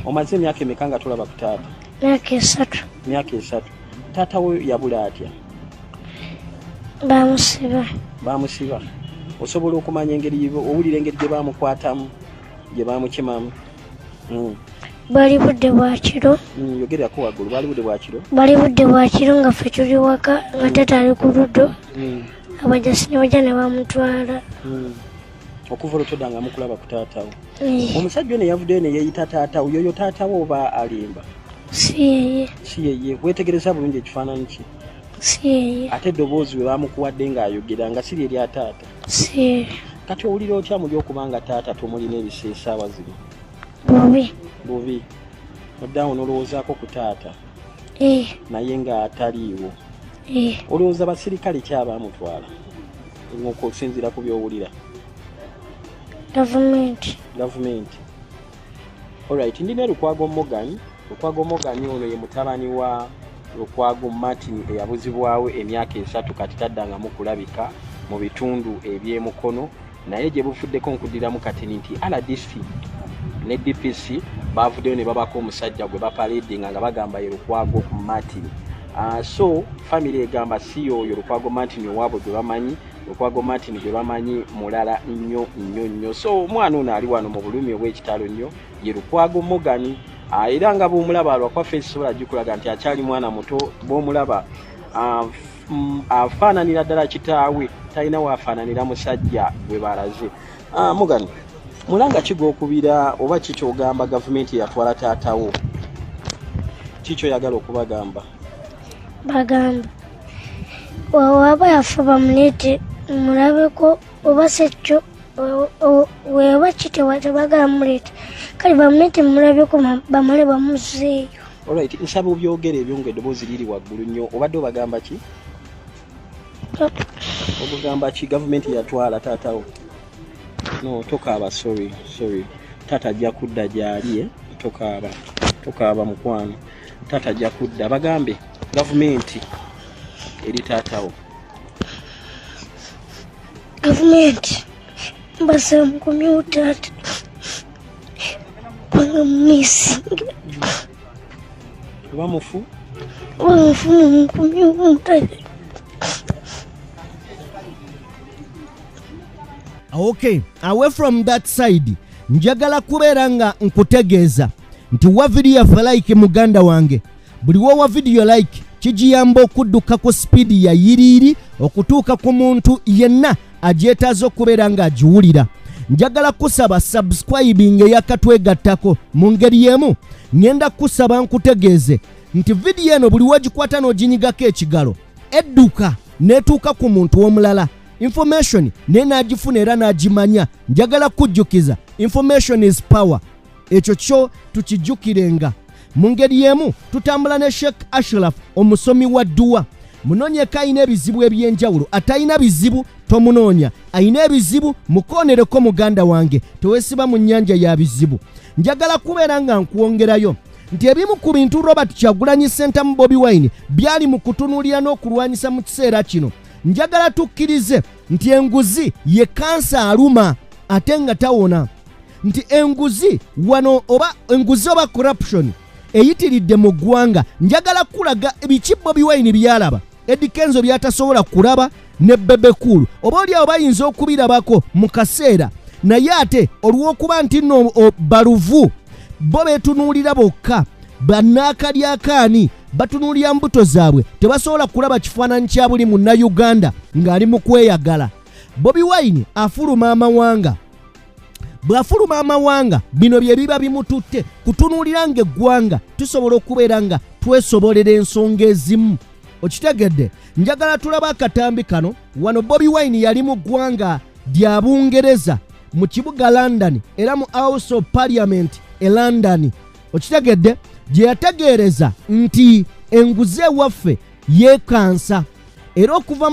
Omaze emyaka emeka nga tulaba ku taata? Myaka 3. Taata we yabula atya? Bamusiba. Osobola okumanya engeri, owulira engeri gye bamukwatamu, gye bamukimamu? Bali budde bwa kiro. Yogerako waggulu. Bali budde bwa kiro? Bali budde bwa kiro nga ffe tuli waka nga taata ali ku luddo. Abajasi ne bajja ne bamutwala. Okuva olutodda nga mukulaba ku taata we. Omusajja ne yavuddeyo ne yeeyita taata we. Yoyo taata we oba alimba? Si yeye. Weetegereza bulungi ekifaananyi ki? Si yeye. Ate eddoboozi we bamukuwadde ng'ayogera nga si lyeri ataata? Si. Kati owulira otya muli okubanga taata tomulina ebiseesaawa zino? Bobi. Oddawo n'olowoozaako ku taata? Naye nga ataliiwo? Olowooza basirikale ki abaamutwala ng'okusinziira ku by'owulira? Gavumenti. Alright, ndina Lukwago Morgan. Lukwago Morgan ono ye mutabani wa Lukwago Martin eyabuzibwawo emyaka 3 kati taddanga mu kulabika mu bitundu eby'emukono, naye gye bufuddeko nkudiramu kati nti RDC ne DPC bavuddeyo ne babako omusajja gwe bapaledinga nga bagamba ye Lukwago Martin. So family egamba si oyo Lukwago Martin owaabwe gwe bamanyi, Lukwago Martin gwe bamanyi mulala nnyo. So omwana ono ali wano mu bulumi obw'ekitalo nnyo ye Lukwago Morgan. Era nga bw'omulaba lwakwaffe ekisobola gikulaga nti akyali mwana muto. Bw'omulaba afaananira ddala kitaawe, talina waafaananira musajja gwe balaze. Morgan, mulanga kigwokubira oba kikyogamba gavumenti yatwala taatawo? Kikyo yagala okubagamba? Bagamba waba yafa bamuleete mulabeko oba sekyo weba kitewatebagala muleete kale bamuleete mulabeko bamale bamuzeeyo. Alright, nsaba obyogere ebyo ng'eddoboozi liri waggulu nnyo. Obadde obagamba ki? Obugamba ki gavumenti yatwala taatawo? No, tokaaba, sorry. Tata ajja kudda gy'ali, tokaaba mukwano. Tata ajja kudda. Bagambe gavumenti eri taatawo. Gavumenti mbasa mukomyewo taata kubanga mumisinga. Bamufu mumukomyewo mutaja. Okay, away from that side, njagala kubeera nga nkutegeeza nti wa video yaffe like muganda wange. Buli wa video like kijiyamba okudduka ku speed ya yiriri okutuuka ku muntu yenna agyetaaza okubeera nga agiwulira. Njagala kusaba subscribing eyakatwegattako mu ngeri y'emu. Ngenda kusaba nkutegeeze nti video eno buli wagikwata n'oginyigako ekigalo edduka netuuka ku muntu omulala. Information nenagifuna era nagimanya. Njagala kujjukiza information is power. Ekyo kyo tukijjukirenga. Mu ngeri y'emu tutambula ne Sheikh Ashraf omusomi wa dduwa. Munoonyeko ayina ebizibu ebyenjawulo. Atayina bizibu tomunoonya. Ayina ebizibu mukoonereko muganda wange. Tewesiba mu nnyanja ya bizibu. Njagala kubeera nga nkwongerayo nti ebimu ku bintu Robert Kyagulanyi Ssentamu Bobi Wine byali mu kutunuulira n'okulwanyisa mu kiseera kino. Njagala tukkirize nti enguzi ye kansa aluma ate nga tawona. Nti enguzi wano oba enguzi oba corruption eyitiridde mu ggwanga. Njagala kulaga biki Bobi Wine byalaba Eddy Kenzo byatasobola kulaba ne Bebe Cool oba olyawo bayinza okubirabako mu kaseera naye ate olw'okuba nti nno baluvu bo beetunuulira bokka bannaakalyaakaani batunuulira mbuto zaabwe tebasobola kulaba kifaananyi kya buli munnayuganda ng'ali mu kweyagala. Bobi Wine afuluma amawanga. Bw'afuluma amawanga bino bye biba bimututte kutunuulira ng'eggwanga tusobola okubeera nga twesobolera ensonga ezimu. Okitegedde? Njagala tulaba akatambi kano. Wano Bobi Wine yali mu ggwanga lya Bungereza mu kibuga London era mu House of Parliament e London. Okitegedde? Gye yategeereza nti enguzi ewaffe yeekansa era okuva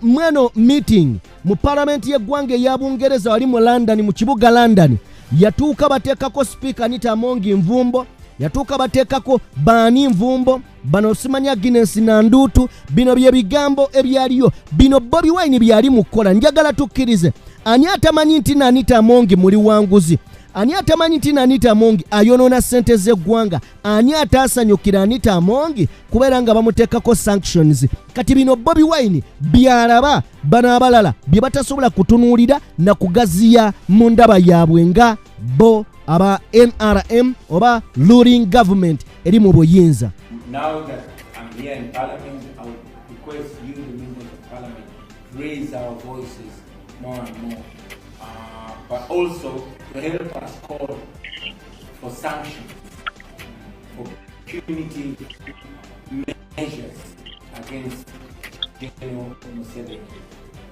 mweno meeting mu parliament y'eggwanga eya Bungereza wali mu London mu kibuga London yatuuka bateekako speaker Anita Among Nvumbo, yatuuka bateekako Baani Nvumbo, bano simanya Guinness Nanduutu. Bino bye bigambo ebyaliyo bino Bobi Wine byali mukola. Njagala tukkirize ani atamanyi nti Anita Among muli wanguzi? Ani atamanyi nti Anita Among ayonoona ssente z'eggwanga? Ani ataasanyukira Anita Among kubeera nga bamuteekako sanctions? Kati bino Bobi Wine byalaba bano abalala bye batasobola kutunuulira na kugaziya mu ndaba yaabwe nga bo aba NRM oba ruling government eri mu buyinza. Now that I'm here in Parliament, I would request you, the members of Parliament, raise our voices more and more, but also to help us call for sanctions, for punitive measures against Gen.M7.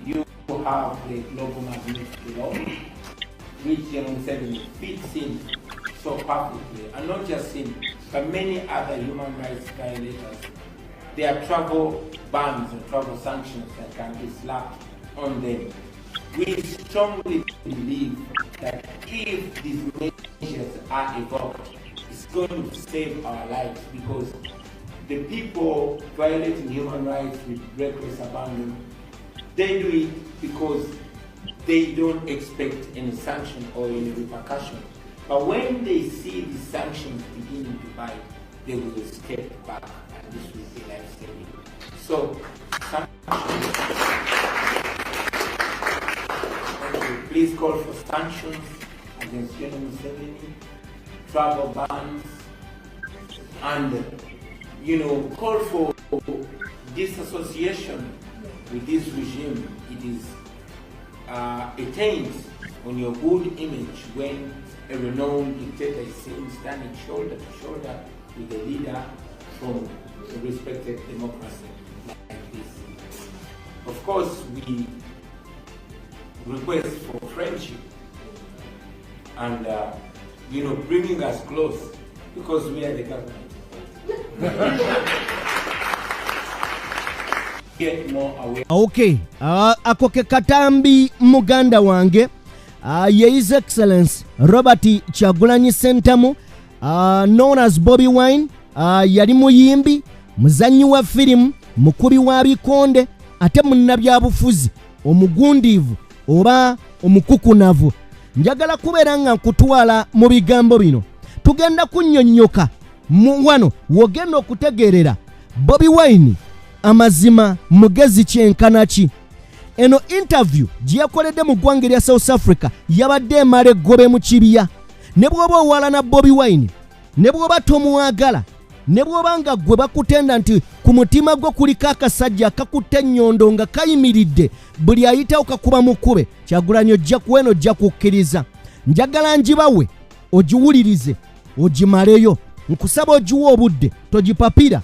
You have the global Magnitsky law, which Gen.M7 fits in so perfectly, and not just him, but many other human rights violators. There are travel bans and travel sanctions that can be slapped on them. We strongly believe that if these measures are evoked, it's going to save our lives, because the people violating human rights with reckless abandon, they do it because they don't expect any sanction or any repercussion. But when they see the sanctions beginning to bite, they will step back, and this will be life-saving. So, sanctions please call for sanctions against Gen.M7, travel bans, and call for disassociation with this regime. It is a taint on your good image when a renowned dictator is seen standing shoulder to shoulder with a leader from a respected democracy like this. Of course, we request for friendship and bringing us close because we are the government. Get more aware. Okay, ako ke katambi muganda wange ye His Excellency Robert Kyagulanyi Ssentamu, known as Bobi Wine. Yali muyimbi, muzanyi wa firimu, mukubi wa bikonde, ate munnabyabufuzi omugundiivu oba omukukunavu. Njagala kubeera nga nkutwala mu bigambo bino. Tugenda kunnyonnyoka wano wogenda okutegeerera Bobi Wine amazima mugezi kyenkana ki. Eno interview gye yakoledde mu ggwanga lya South Africa yabadde emala eggobe mu kibya. Ne bw'oba owalana Bobi Wine, ne bw'oba tomuwagala, ne bw'obanga gwe bakutenda nti ku mutima gwo kuliko akasajja akakutte ennyondo nga kayimiridde, buli ayitawo kakuba mukube, Kyagulanyi ojja kuweno ojja kukkiriza. Njagala njibawe ogiwulirize ogimaleyo. Nkusaba ogiwa obudde togipapira,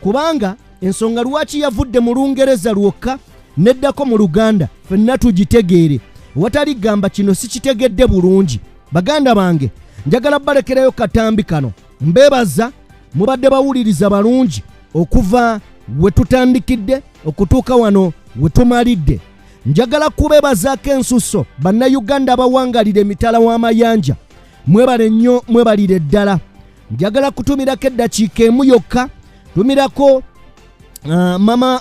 kubanga ensonga lwaki yavudde mu Lungereza lwokka neddako mu Luganda ffenna tugitegeere. Watali gamba kino sikitegedde bulungi. Baganda bange, njagala balekerayo katambi kano. Mbebaza mubadde bawuliriza balungi okuva we tutandikidde okutuuka wano we tumalidde. Njagala kubebazaako ensusso bannayuganda abawangalira emitala w'amayanja. Mwebale nnyo, mwebalire ddala. Njagala kutumirako eddakiika emu yokka. Tumirako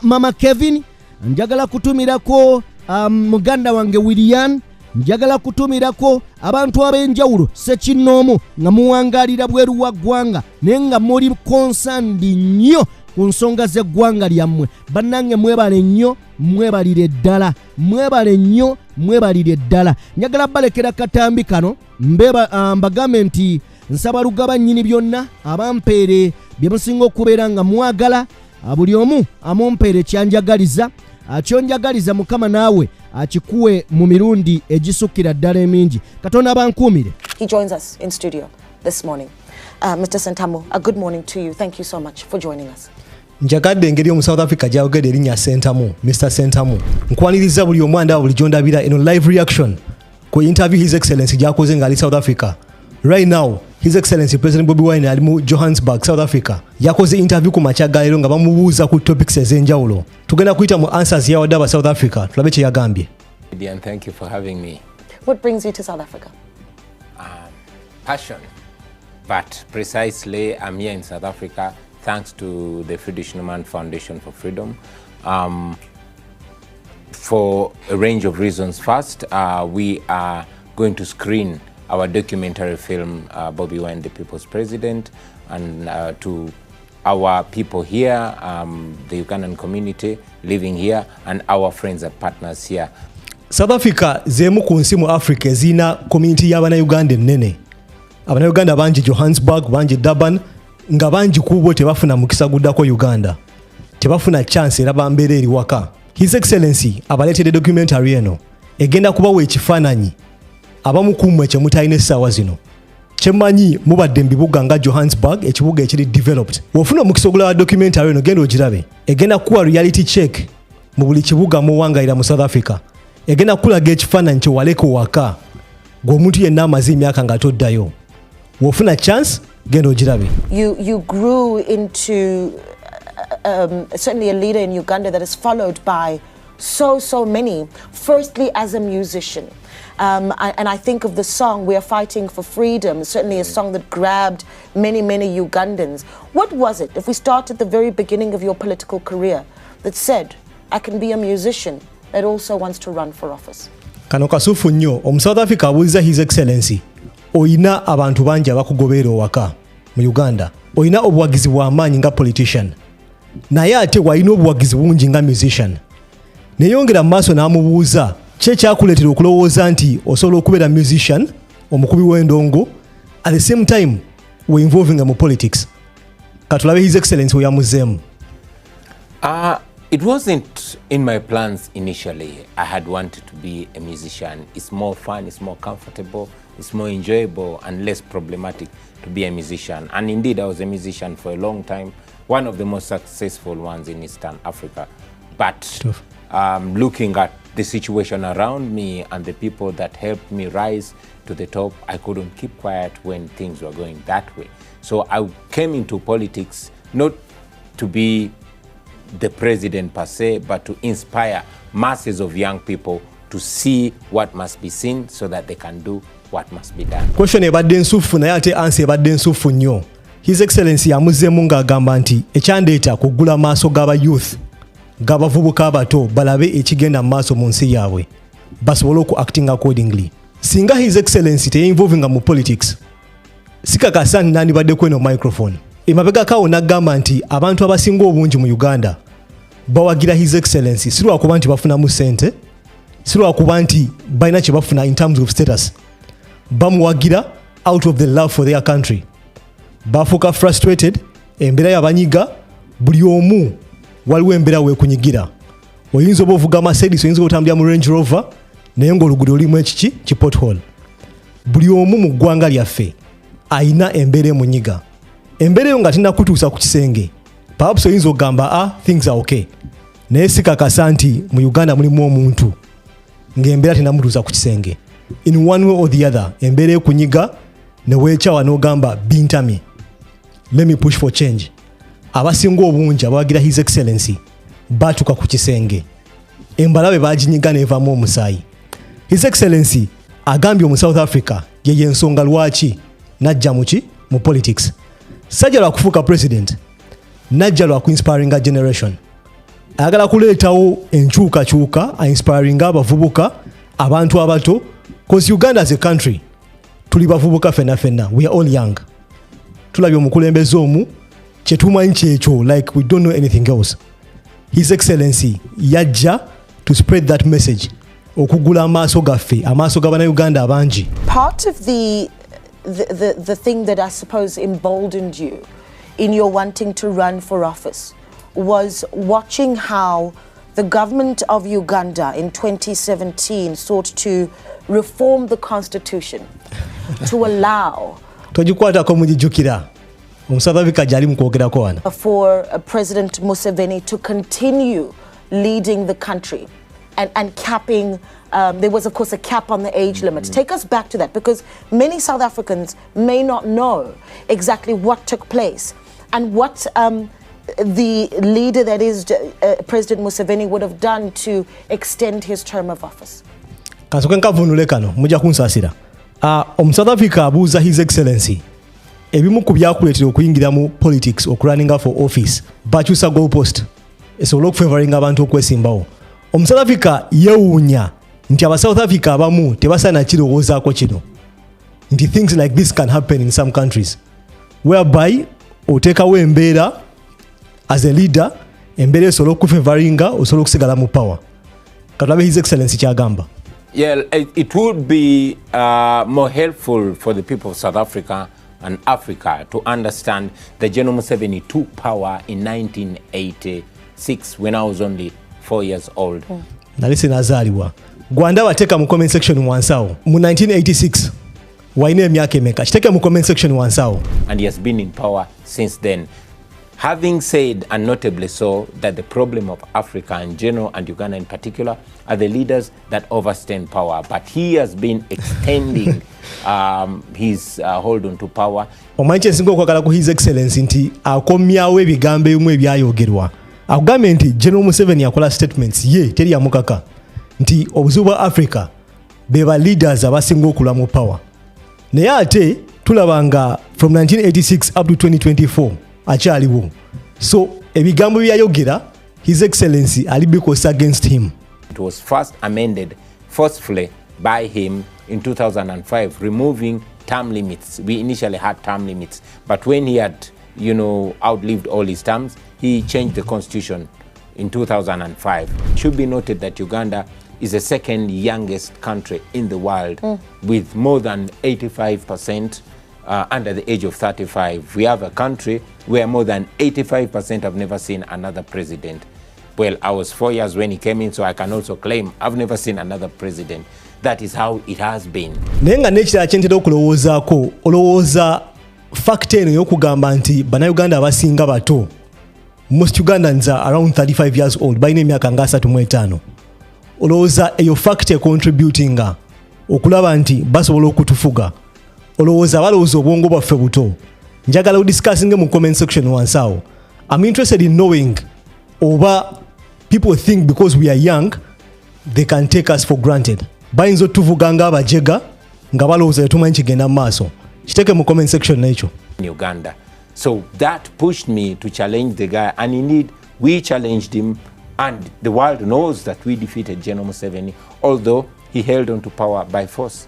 mama Kevin, njagala kutumirako muganda wange William, njagala kutumirako abantu ab'enjawulo Sekinoomu nga muwangalira bweru wa ggwanga naye nga muli concerned nnyo ku nsonga z'eggwanga lyammwe. Bannange mwebale nnyo, mwebalire ddala. Mwebale nnyo, mwebalire ddala. Njagala balekera katambi kano mbagambe nti nsaba Lugaba nnyini byonna abampeere bye musinga okubeera nga mwagala, buli omu amumpeere kyanjagaliza. Kyonjagaliza Mukama naawe akikuwe mu mirundi egisukira ddala emingi. Katonda bankuumire. He joins us in studio this morning. Mr. Ssentamu, a good morning to you. Thank you so much for joining us. Njagadde engeri omu South Africa gyayogedde erinnya Ssentamu, Mr. Ssentamu. Nkwaniriza buli omu andaba buli gyondabira eno live reaction ku interview His Excellency gy'akoze ng'ali South Africa. Right now, His Excellency President Bobi Wine ali mu Johannesburg, South Africa. Yakoze interview ku makya ga leero nga bamubuuza ku topics ez'enjawulo. Tugenda kuyita mu answers yawadde aba South Africa. Tulabe kye yagambye. And thank you for having me. What brings you to South Africa? Passion. But precisely, I'm here in South Africa thanks to the Friedenman Foundation for Freedom. For a range of reasons. First, we are going to screen our documentary film, Bobi Wine, the People's President, and to our people here, the Ugandan community living here, and our friends and partners here. South Africa zemu ku nsi mu Africa ezina community y'Abannayuganda ennene. Abannayuganda bangi Johannesburg, bangi Durban, nga bangi kubo tebafuna mukisa guddako Uganda. Tebafuna chance era bambeera eri waka. His Excellency abaleetedde documentary eno egenda kubawa ekifaananyi abamu kumwe kye mutalina essaawa zino. Kyemmanyi mubadde mu bibuga nga Johannesburg, ekibuga ekiri developed. Wofuna omukisa ogulaba documentary eno genda ogirabe. Egenda kuwa reality check mu buli kibuga muwangalira mu South Africa. Egenda kulaga ekifaananyi kye waleko waka ng'omuntu yenna amaze emyaka nga toddayo. Wofuna chance genda ogirabe. You grew into certainly a leader in Uganda that is followed by so many. Firstly, as a musician. And I think of the song We Are Fighting for Freedom, certainly a song that grabbed many Ugandans. What was it, if we start at the very beginning of your political career, that said, I can be a musician that also wants to run for office? Kano kasufu nnyo, omu South Africa abuuliza His Excellency, oyina abantu bangi abakugoberera owaka mu Uganda. Oyina obuwagizi bw'amaanyi nga politician. Naye ate walina obuwagizi bungi nga musician. Neyongera mu maaso n'amubuuza, kye kyakuleetera okulowooza nti osobola okubeera musician omukubi w'endongo at the same time we involving mu politics? Katulabe his excellency we yamuzeemu. It wasn't in my plans initially. I had wanted to be a musician. It's more fun, it's more comfortable, it's more enjoyable and less problematic to be a musician. And indeed, I was a musician for a long time, one of the most successful ones in Eastern Africa. But looking at the situation around me and the people that helped me rise to the top, I couldn't keep quiet when things were going that way. So I came into politics not to be the president per se, but to inspire masses of young people to see what must be seen so that they can do what must be done. Question ebadde nsufu naye ate answer ebadde nsufu nnyo. His Excellency yamuzeemu ng'agamba nti ekyandeeta kuggula maaso g'aba youth g'abavubuka abato balabe ekigenda mu maaso mu nsi yaabwe basobole oku acting accordingly. Singa His Excellency teyinvolvinga mu politics sikakasa nandibadde kweno microphone. Emabegakawo n'agamba nti abantu abasinga obungi mu Uganda bawagira His Excellency si lwakuba nti bafunamu ssente, si lwakuba nti balina kye bafuna in terms of status, bamuwagira out of the love for their country. Bafuuka frustrated, embeera yabanyiga, buli omu waliwo embeera weekunyigira. Oyinza oba ovuga Mercedes, oyinza otambulira mu Range Rover naye ng'oluguudo lulimu ekiki ki pothole. Buli omu mu ggwanga lyaffe ayina embeera emunyiga. Embeera eyo nga tinnakutuusa ku kisenge, perhaps oyinza okugamba things are okay, naye sikakasa nti mu Uganda mulimu omuntu ng'embeera tinnamutuusa ku kisenge. In one way or the other, embeera ekunyiga ne weekyawa n'ogamba bintami, let me push for change. Abasinga obungi abawagira His Excellency baatuuka ku kisenge, embalabe baaginyiga n'evaamu omusaayi. His Excellency agambye mu South Africa ye ensonga lwaki najja mu politics. Sajja lwa kufuuka president, najja lwa ku-inspiringa generation. Ayagala kuleetawo enkyukakyuka, inspiringa abavubuka, abantu abato, because Uganda as a country tuli bavubuka fenna, we are all young. Tulabye omukulembeze omu kye tumanyi kyekyo, like we don't know anything else. His Excellency yajja to spread that message, okugula amaaso gaffe, amaaso g'Abannayuganda abangi. Part of the thing that I suppose emboldened you in your wanting to run for office was watching how the government of Uganda in 2017 sought to reform the constitution to allow for President Museveni to continue leading the country and capping. There was, of course, a cap on the age limit. Take us back to that, because many South Africans may not know exactly what took place and what the leader, that is President Museveni, would have done to extend his term of office. South Africa abuuza His Excellency ebimu ku byakuleetera okuyingira mu politics okurunninga for office bakyusa goalpost esobola okufavoringa abantu okwesimbawo. South Africa yeewuunya nti aba South Africa abamu tebasaana kirowoozaako kino nti things like this can happen in some countries whereby oteekawo embeera as a leader, embeera esobola okufavoringa osobola okusigala mu power. Katulabe His Excellency kyagamba. Yeah, it would be more helpful for the people of South Africa and Africa to understand that Gen.M7 took power in 1986 when I was only 4 years old. Nali sinazaalibwa. Gwanda wateeka mu comment section wansawo. Mu 1986 waine emyaka emeka. Kiteke mu comment section wansawo. And he has been in power since then. Having said, and notably so, that the problem of Africa in general and Uganda in particular are the leaders that overstay power, but he has been extending his hold on to power. Omanyi kyensinga okwagala ku His Excellency nti akomyawo ebigambo ebimu ebyayogerwa. Akugambye nti Gen.M7 yakola statements ye teri yamukaka nti obuzibu bwa Africa beba leaders abasinga okulwa mu power. Naye ate tulabanga from 1986 up to 2024 akyaliwo. So ebigambo byayogera His Excellency ali because against him. It was first amended forcefully by him in 2005, removing term limits. We initially had term limits, but when he had, outlived all his terms, he changed the constitution in 2005. It should be noted that Uganda is the second youngest country in the world with more than 85% under the age of 35. We have a country where more than 85% have never seen another president. Well, I was 4 years when he came in, so I can also claim I've never seen another president. That is how it has been. Nenga nekira kyentera okulowoozaako olowooza fact eno y'okugamba nti bannayuganda abasinga bato, most Ugandans are around 35 years old, balina emyaka nga 35. Olowooza eyo fact contributinga okulaba nti basobola okutufuga. Olowooza balowooza obwongo bwaffe buto. Njagala udiscussinge mu comment section wansi awo. I'm interested in knowing oba people think because we are young they can take us for granted. Bayinza otuvuga nga abajega nga balowooza tetumanyi kigenda mu maaso. Kiteke mu comment section n'ekyo. In Uganda. So that pushed me to challenge the guy, and indeed we challenged him, and the world knows that we defeated Gen.M7, although he held on to power by force.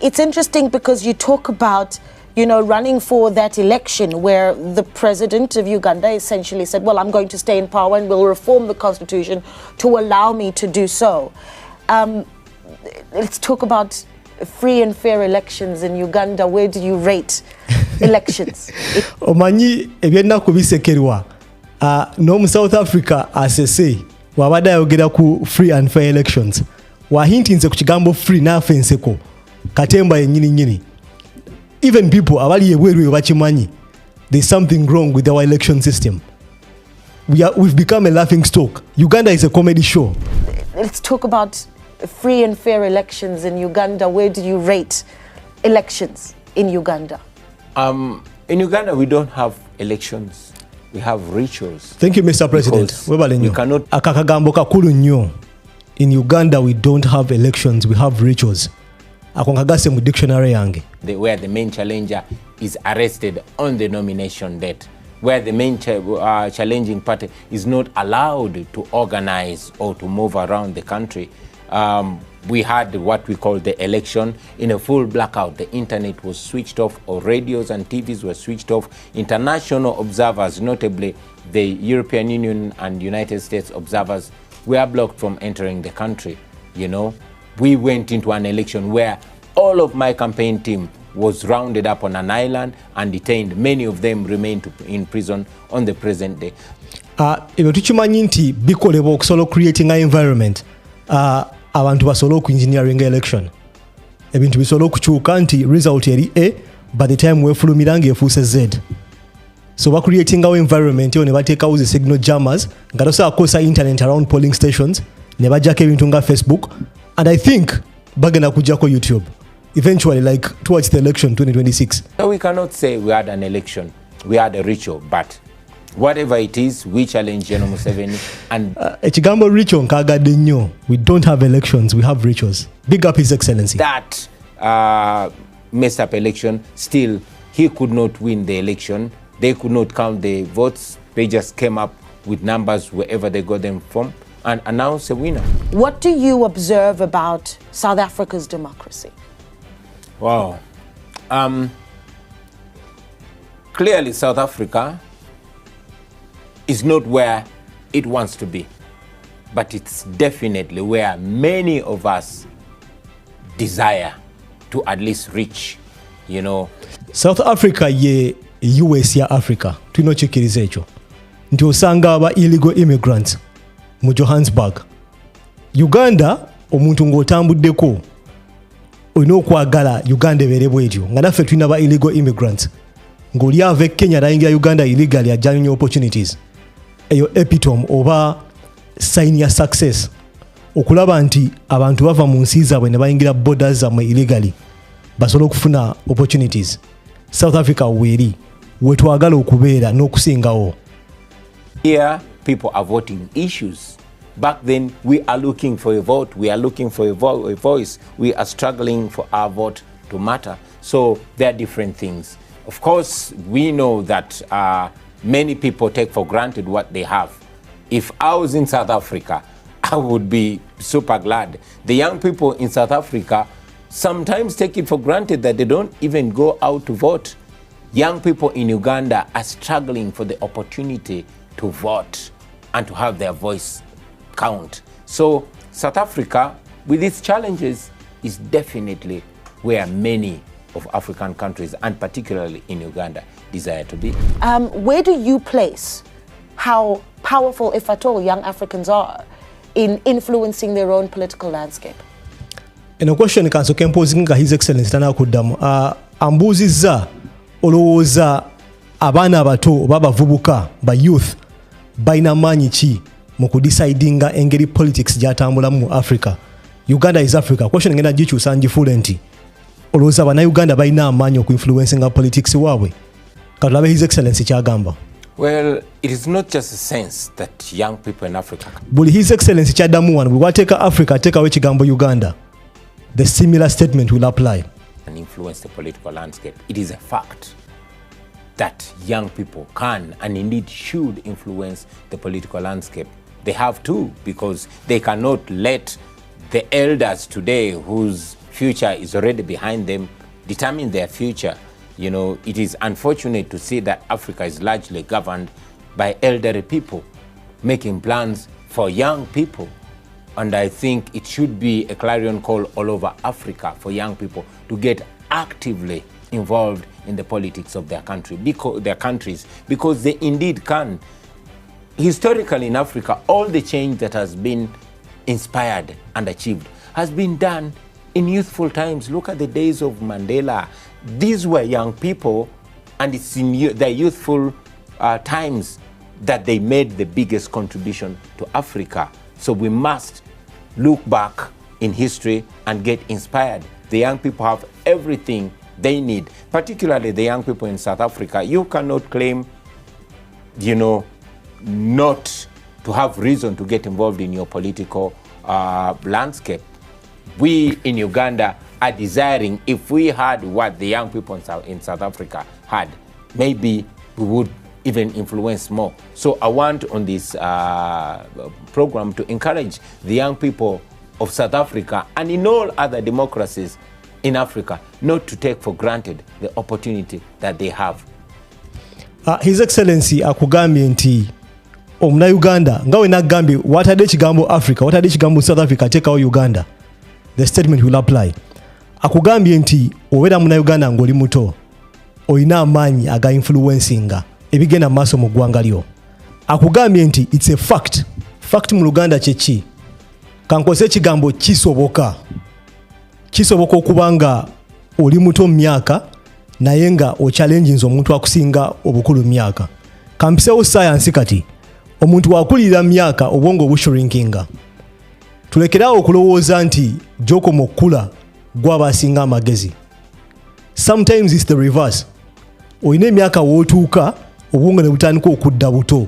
It's interesting because you talk about, you know, running for that election where the president of Uganda essentially said, well, I'm going to stay in power and will reform the constitution to allow me to do so. Let's talk about free and fair elections in Uganda. Where do you rate elections? Omanyi ebyennaku bisekerwa. No mu South Africa asese wabadde ayogera ku free and fair elections. Wahintinze ku kigambo free n'afenseko katemba yennyini nyini. Even people abali ebweru bakimanyi there's something wrong with our election system. We've become a laughing stock. Uganda is a comedy show. Let's talk about free and fair elections in Uganda. Where do you rate elections in Uganda? In Uganda, we don't have elections. We have rituals. Thank you, Mr. President. We cannot. Akakagambo kakulu nnyo. In Uganda, we don't have elections. We have rituals. Akongagase mu dictionary yange. Where the main challenger is arrested on the nomination date, where the main challenging party is not allowed to organize or to move around the country. We had what we call the election in a full blackout. The internet was switched off, or radios and TVs were switched off. International observers, notably the European Union and United States observers, were blocked from entering the country. You know, we went into an election where all of my campaign team was rounded up on an island and detained. Many of them remain in prison on the present day. Ebyo tukimanyi nti bikolebwa okusobola creating an environment abantu basobola oku-engineering election. Ebintu bisobola okukyuka nti result eri A, by the time weefulumira ng'efuuse Z. So we're creating our environment ne bateekawo zi signal jammers nga tosobola kukozesa internet around polling stations ne bajjako ebintu nga Facebook, and I think bagenda kujjako YouTube eventually, like towards the election 2026. So we cannot say we had an election, we had a ritual, but whatever it is, we challenge Gen.M7 and ekigambo ritual nkagadde nnyo. We don't have elections, we have rituals. Big up His Excellency. That messed up election, still he could not win the election. They could not count the votes. They just came up with numbers wherever they got them from and announced a winner. What do you observe about South Africa's democracy? Wow. Clearly South Africa is not where it wants to be, but it's definitely where many of us desire to at least reach, you know. South Africa ye US ya Africa. Tulina okikkiriza ekyo nti osanga aba illegal immigrants mu Johannesburg. Uganda, omuntu ng'otambuddeko olina okwagala Uganda ebeere bwetyo nga naffe tulina ba illegal immigrants. Ng'oli ava e Kenya n'ayingira Uganda illegally ajja new opportunities. Eyo epitome oba sign ya success okulaba nti abantu bava mu nsi zaabwe ne bayingira borders zammwe illegally basobola okufuna opportunities. South Africa weeri wetwagala okubeera n'okusingawo. Here people are voting issues. Back then we are looking for a vote, we are looking for a voice, we are struggling for our vote to matter. So there are different things. Of course, we know that many people take for granted what they have. If I was in South Africa, I would be super glad. The young people in South Africa sometimes take it for granted that they don't even go out to vote. Young people in Uganda are struggling for the opportunity to vote and to have their voice count. So South Africa, with its challenges, is definitely where many of African countries, and particularly in Uganda, desire to be. Where do you place how powerful, if at all, young Africans are in influencing their own political landscape? In a question kansoke imposing His Excellency tana kuddamu ambuuzizza olowooza abaana abato oba abavubuka ba youth balina maanyi ki mu kudecidinga engeri politics gyatambulamu mu Africa. Uganda is Africa. Question ngenda gikyusa ngifuule nti olowooza bannayuganda balina amaanyi okuinfluencinga politics waabwe. Katulabe His Excellency kyagamba. Well, it is not just a sense that young people in Africa. Buli His Excellency kyaddamu wano bwe wateeka Africa ateekawo ekigambo Uganda, the similar statement will apply. And influence the political landscape. It is a fact that young people can and indeed should influence the political landscape. They have to, because they cannot let the elders today, whose future is already behind them, determine their future. You know, it is unfortunate to see that Africa is largely governed by elderly people making plans for young people. And I think it should be a clarion call all over Africa for young people to get actively involved in the politics of their country, their countries, because they indeed can. Historically in Africa, all the change that has been inspired and achieved has been done in youthful times. Look at the days of Mandela. These were young people, and it's in their youthful times that they made the biggest contribution to Africa. So we must look back in history and get inspired. The young people have everything they need, particularly the young people in South Africa. You cannot claim, you know, not to have reason to get involved in your political landscape. We in Uganda are desiring, if we had what the young people in South Africa had, maybe we would even influence more. So I want on this program to encourage the young people of South Africa and in all other democracies in Africa not to take for granted the opportunity that they have. His Excellency akugambye nti omuna Uganda nga we nagambye watadde ekigambo Africa, watadde ekigambo South Africa ateekawo Uganda, the statement will apply. Akugambye nti obeera muna Uganda ng'oli muto olina amaanyi aga influencinga ebigenda maaso mu ggwanga lyo. Akugambye nti it's a fact. Fact mu Luganda kyeki? Kankose ekigambo kisoboka. Kisoboka okuba nga oli muto mu myaka naye nga ochallenginze omuntu akusinga obukulu mu myaka. Kampisewo science kati omuntu wakulira mu myaka obwongo bushrinkinga. Tulekerawo okulowooza nti gy'okoma okukula gw'aba asinga amagezi. Sometimes it's the reverse. Oyina emyaka w'otuuka obwongo ne butandika okudda buto.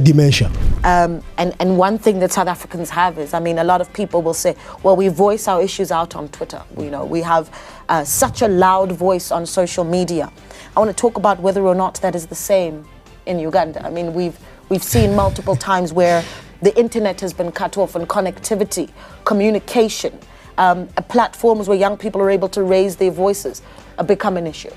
Dementia. And one thing that South Africans have is, I mean, a lot of people will say, well, we voice our issues out on Twitter. You know, we have such a loud voice on social media. I want to talk about whether or not that is the same in Uganda. I mean, we've seen multiple times where the internet has been cut off and connectivity, communication, platforms where young people are able to raise their voices become an issue.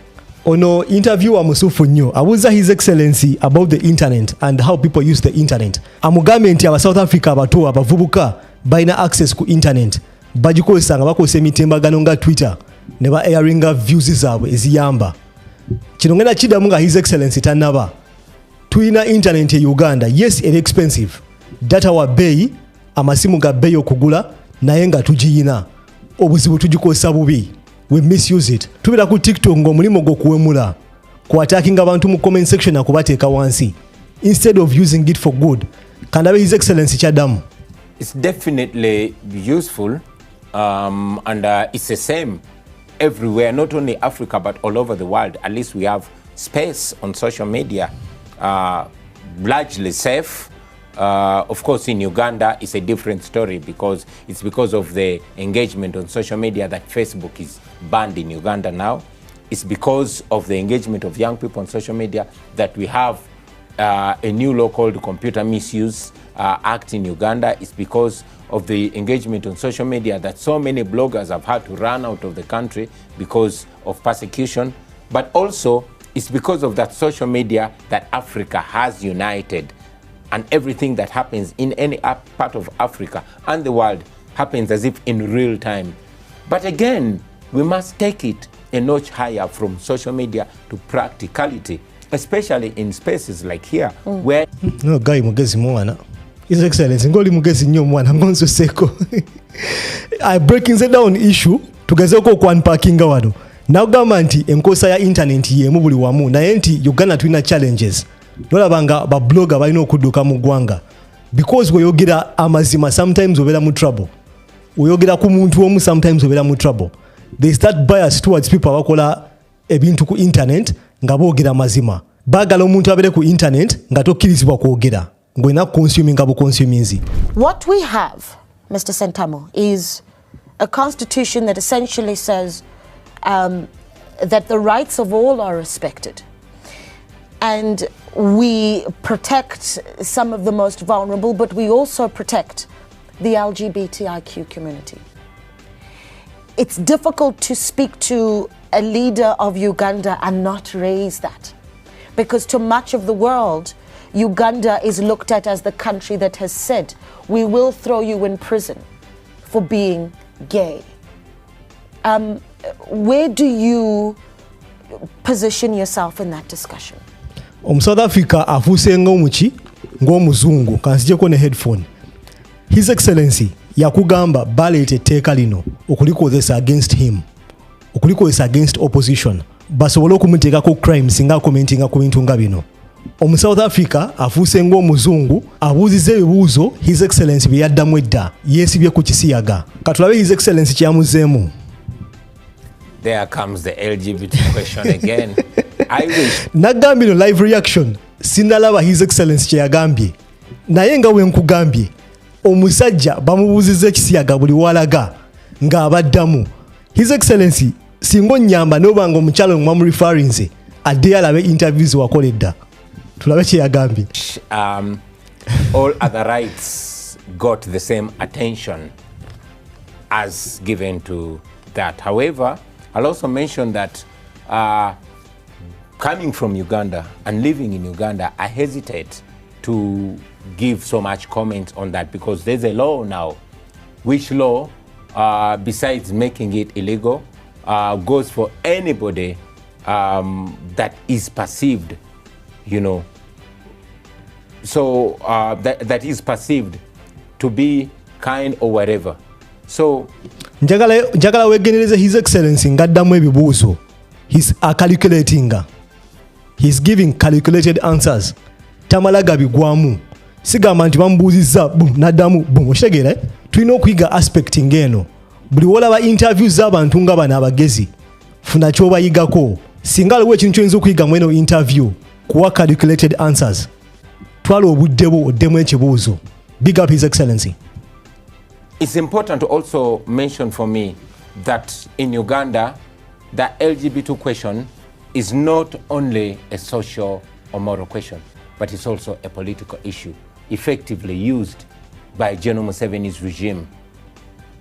Ono interviewer musufu nnyo abuuza His Excellency about the internet and how people use the internet. Amugambye nti aba South Africa abato abavubuka balina access ku internet bagikozesa nga bakozesa emitimbagano nga Twitter ne ba airinga views zaabwe eziyamba. Kino ngenda kiddamu nga His Excellency tannaba. Tulina internet e Uganda, yes it expensive. Data wa bbeeyi, amasimu ga bbeeyi okugula naye nga tugiyina. Obuzibu tugikozesa bubi. We misuse it. Tubira ku TikTok ng'omulimu gw'okuwemula kwatakinga abantu mu comment section akubateeka wansi instead of using it for good. Kandabe His Excellency kyaddamu. It's definitely useful and it's the same everywhere, not only Africa but all over the world. At least we have space on social media, largely safe. Of course, in Uganda, it's a different story because it's because of the engagement on social media that Facebook is banned in Uganda now. It's because of the engagement of young people on social media that we have a new law called Computer Misuse Act in Uganda. It's because of the engagement on social media that so many bloggers have had to run out of the country because of persecution. But also, it's because of that social media that Africa has united. and everything that happens in any part of Africa and the world happens as if in real time. But again, we must take it a notch higher from social media to practicality, especially in spaces like here, where... No, guy mugezi mwana. His Excellency, ngoli mugezi nyo mwana, ngonzo seko. I breaking the down issue, tugezeko kwa unpackinga wano. Now government enkosa ya internet ye mubuli wamu, na enti Uganda tuina challenges. Nola banga ba blogger balina okuduka mu gwanga. Because we yogira amazima sometimes obera mu trouble. We yogira ku muntu omu sometimes obera mu trouble. There is that bias towards people abakola ebintu ku internet nga boogera mazima. Bagala omuntu abere ku internet nga tokkirizibwa kwogera. Ngwena consuming abo consuminzi. What we have, Mr. Sentamo, is a constitution that essentially says that the rights of all are respected. And we protect some of the most vulnerable, but we also protect the LGBTIQ community. It's difficult to speak to a leader of Uganda and not raise that, because to much of the world, Uganda is looked at as the country that has said, we will throw you in prison for being gay. Where do you position yourself in that discussion? South Africa afuse ngomuchi ng'omuzungu kansijeko ne headphone. His Excellency yakugamba balete teeka lino okulikozesa against him, okulikozesa against opposition, basobola okumuteekako crime singa commentinga ku bintu nga bino. South Africa afuse ng'omuzungu abuuziza ebibuuzo His Excellency bye yaddamu edda yeesibye ku kisiyaga. Katulabe His Excellency kyamuzeemu. There comes the LGBT question again. I wish. Nagambye no live reaction sinalaba His Excellency kyeyagambye. Naye nga wenkugambye omusajja bamubuuziza ekisiyaga buli walaga ng'abaddamu. His Excellency singa onnyamba n'obanga omukyalo mwamu referrinze adde alabe interviews wakoledda. Tulabe kyeyagambye. All other rights got the same attention as given to that. However, I'll also mention that coming from Uganda and living in Uganda, I hesitate to give so much comment on that because there's a law now, which law, besides making it illegal, goes for anybody that is perceived, you know, so that is perceived to be kind or whatever. So njagala wegenereze His Excellency ngaddamu ebibuuzo. He's calculating. He's giving calculated answers. Tamalaga bigwamu. Sigamba nti bamubuuzizza naddamu okitegeera. Tulina okuyiga aspect ng'eno. Buli wolaba interviews z'abantu nga bano abagezi funa ky'obayigako. Singa aliwo ekintu kyoyinza okuyiga mu eno interview kuwa calculated answers. Twala obudde bwo oddemu ekibuuzo. Big up His Excellency. It's important to also mention for me that in Uganda, the LGBT question is not only a social or moral question, but it's also a political issue, effectively used by Gen.M7's regime.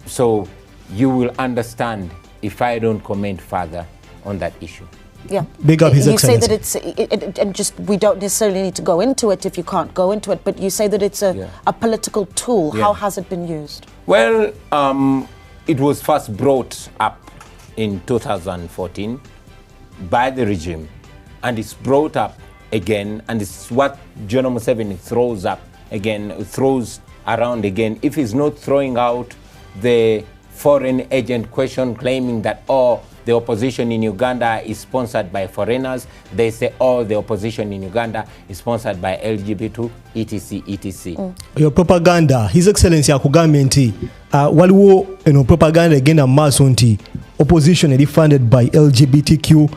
So you will understand if I don't comment further on that issue. Yeah. Big up His Excellency. You say that it's, and just we don't necessarily need to go into it if you can't go into it, but you say that it's a political tool. Yeah. How has it been used? Well, it was first brought up in 2014 by the regime, and it's brought up again, and it's what Gen.M7 throws up again, throws around again. If he's not throwing out the foreign agent question, claiming that the opposition in Uganda is sponsored by foreigners, they say the opposition in Uganda is sponsored by LGBT, etc, etc. Your propaganda, His Excellency akugambye nti waliwo eno propaganda egenda maaso nti opposition eri funded by LGBTQ,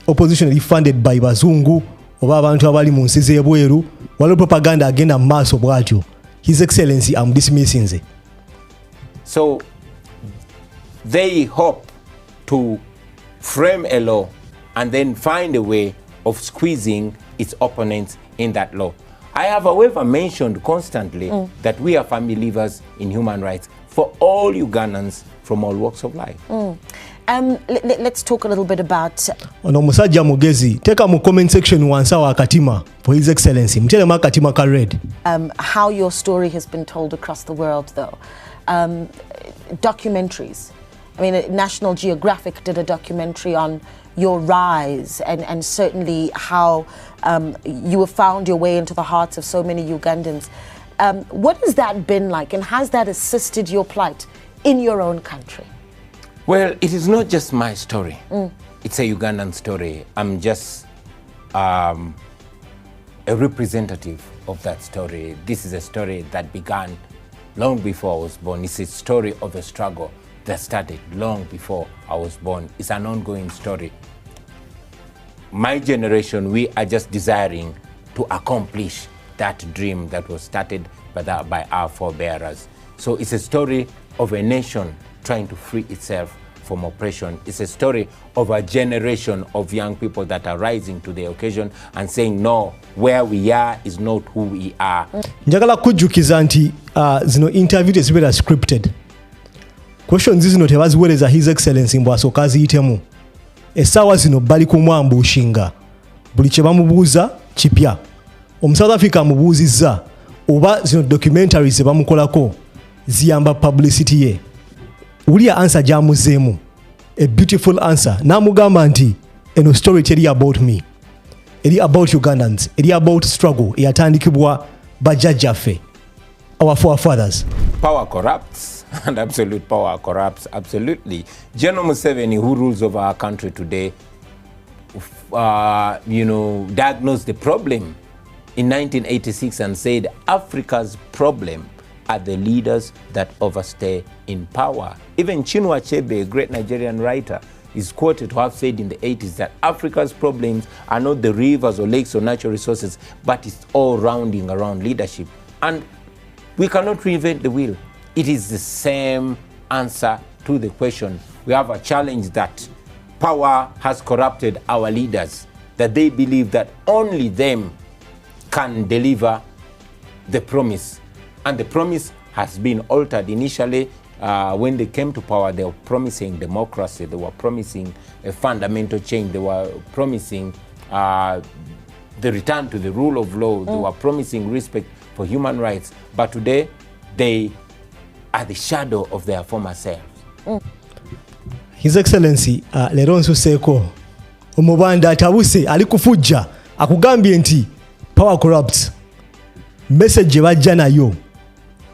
opposition eri funded by bazungu oba abantu abali mu nsi z'ebweru, waliwo propaganda agenda maaso bwatyo. His Excellency dismissing nze. So they hope to frame a law and then find a way of squeezing its opponents in that law. I have, however, mentioned constantly that we are firm believers in human rights for all Ugandans from all walks of life. Let's talk a little bit about ono musajja mugezi teka mu comment section wansa wa Katima for his excellency mtele ma Katima ka red how your story has been told across the world though. Documentaries, I mean National Geographic did a documentary on your rise and certainly how you have found your way into the hearts of so many Ugandans. What has that been like, and has that assisted your plight in your own country? Well, it is not just my story. It's a Ugandan story. I'm just a representative of that story. This is a story that began long before I was born. It's a story of a struggle that started long before I was born. It's an ongoing story. My generation, we are just desiring to accomplish that dream that was started by our forebearers. So it's a story of a nation trying to free itself from oppression. It's a story of a generation of young people that are rising to the occasion and saying, no, where we are is not who we are. Njagala kujjukiza nti zino interview tezibeera scripted. Questions zino tebaziweereza His Excellency mbw asooka aziyitemu. Essaawa zino bali kumwambushinga. Buli kye bamubuuza kipya. South Africa amubuuzizza oba zino documentaries bamukolako ziyamba publicity ye. Ulia answer jamuzeemu. A beautiful answer. Namugamba nti eno story teri about me. Eri about Ugandans. Eri about struggle eyatandikibwa bajjajjaffe. Our forefathers. Power corrupts, and absolute power corrupts, absolutely. Gen.M7, who rules over our country today, diagnosed the problem in 1986 and said Africa's problem are the leaders that overstay in power. Even Chinua Achebe, a great Nigerian writer, is quoted to have said in the 80s that Africa's problems are not the rivers or lakes or natural resources, but it's all rounding around leadership. And we cannot reinvent the wheel. It is the same answer to the question. We have a challenge that power has corrupted our leaders, that they believe that only them can deliver the promise. And the promise has been altered. Initially, when they came to power, they were promising democracy, they were promising a fundamental change, they were promising the return to the rule of law, they were promising respect for human rights. But today, they are the shadow of their former selves. His Excellency, lero nsuseeko omubanda atabuse ali kufujja akugambye nti power corrupts. Message bajja nayo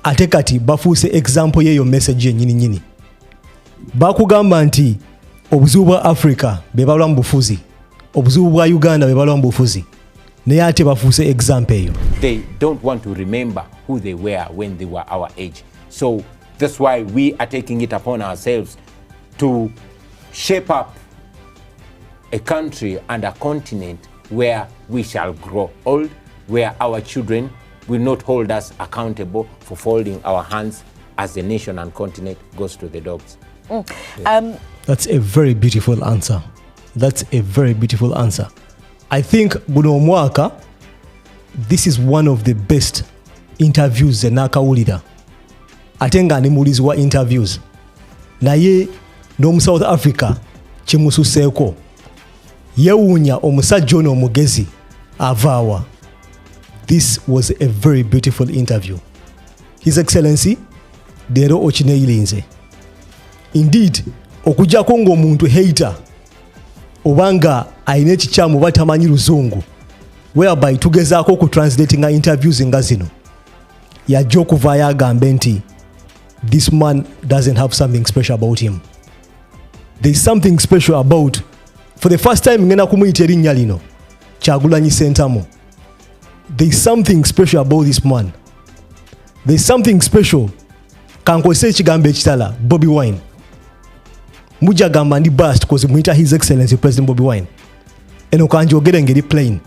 ate kati bafuuse example yeyo message yennyini nyini. Bakugamba nti obuzibu bwa Africa bebalwa mu bufuzi, obuzibu bwa Uganda bebalwa mu bufuzi, naye ate bafuuse example eyo. They don't want to remember who they were when they were our age. So that's why we are taking it upon ourselves to shape up a country and a continent where we shall grow old, where our children will not hold us accountable for folding our hands as the nation and continent goes to the dogs. That's a very beautiful answer. That's a very beautiful answer. I think guno omwaka, this is one of the best interviews zenakawulira. Ate nga nemuliziwa interviews. Naye n'omu South Africa kimususeeko. Yewuunya omusajja ono omugezi avaawa. This was a very beautiful interview. His Excellency, leero okineeyirinze. Indeed, okujjako ng'omuntu hater obanga ayina ekikyamu oba tamanyi luzungu, whereby tugezaako okutranslatinga interviews nga zino, yajja okuvaayo agambe nti this man doesn't have something special about him. There's something special about, for the first time ngenda kumuyita erinnya lino, Kyagulanyi Ssentamu. There's something special about this man. There's something special. Kankozesa ekigambo ekitala, Bobi Wine. Mujja gamba ndi bust because muyita His Excellency President Bobi Wine. Eno kanjogere ngeri plain.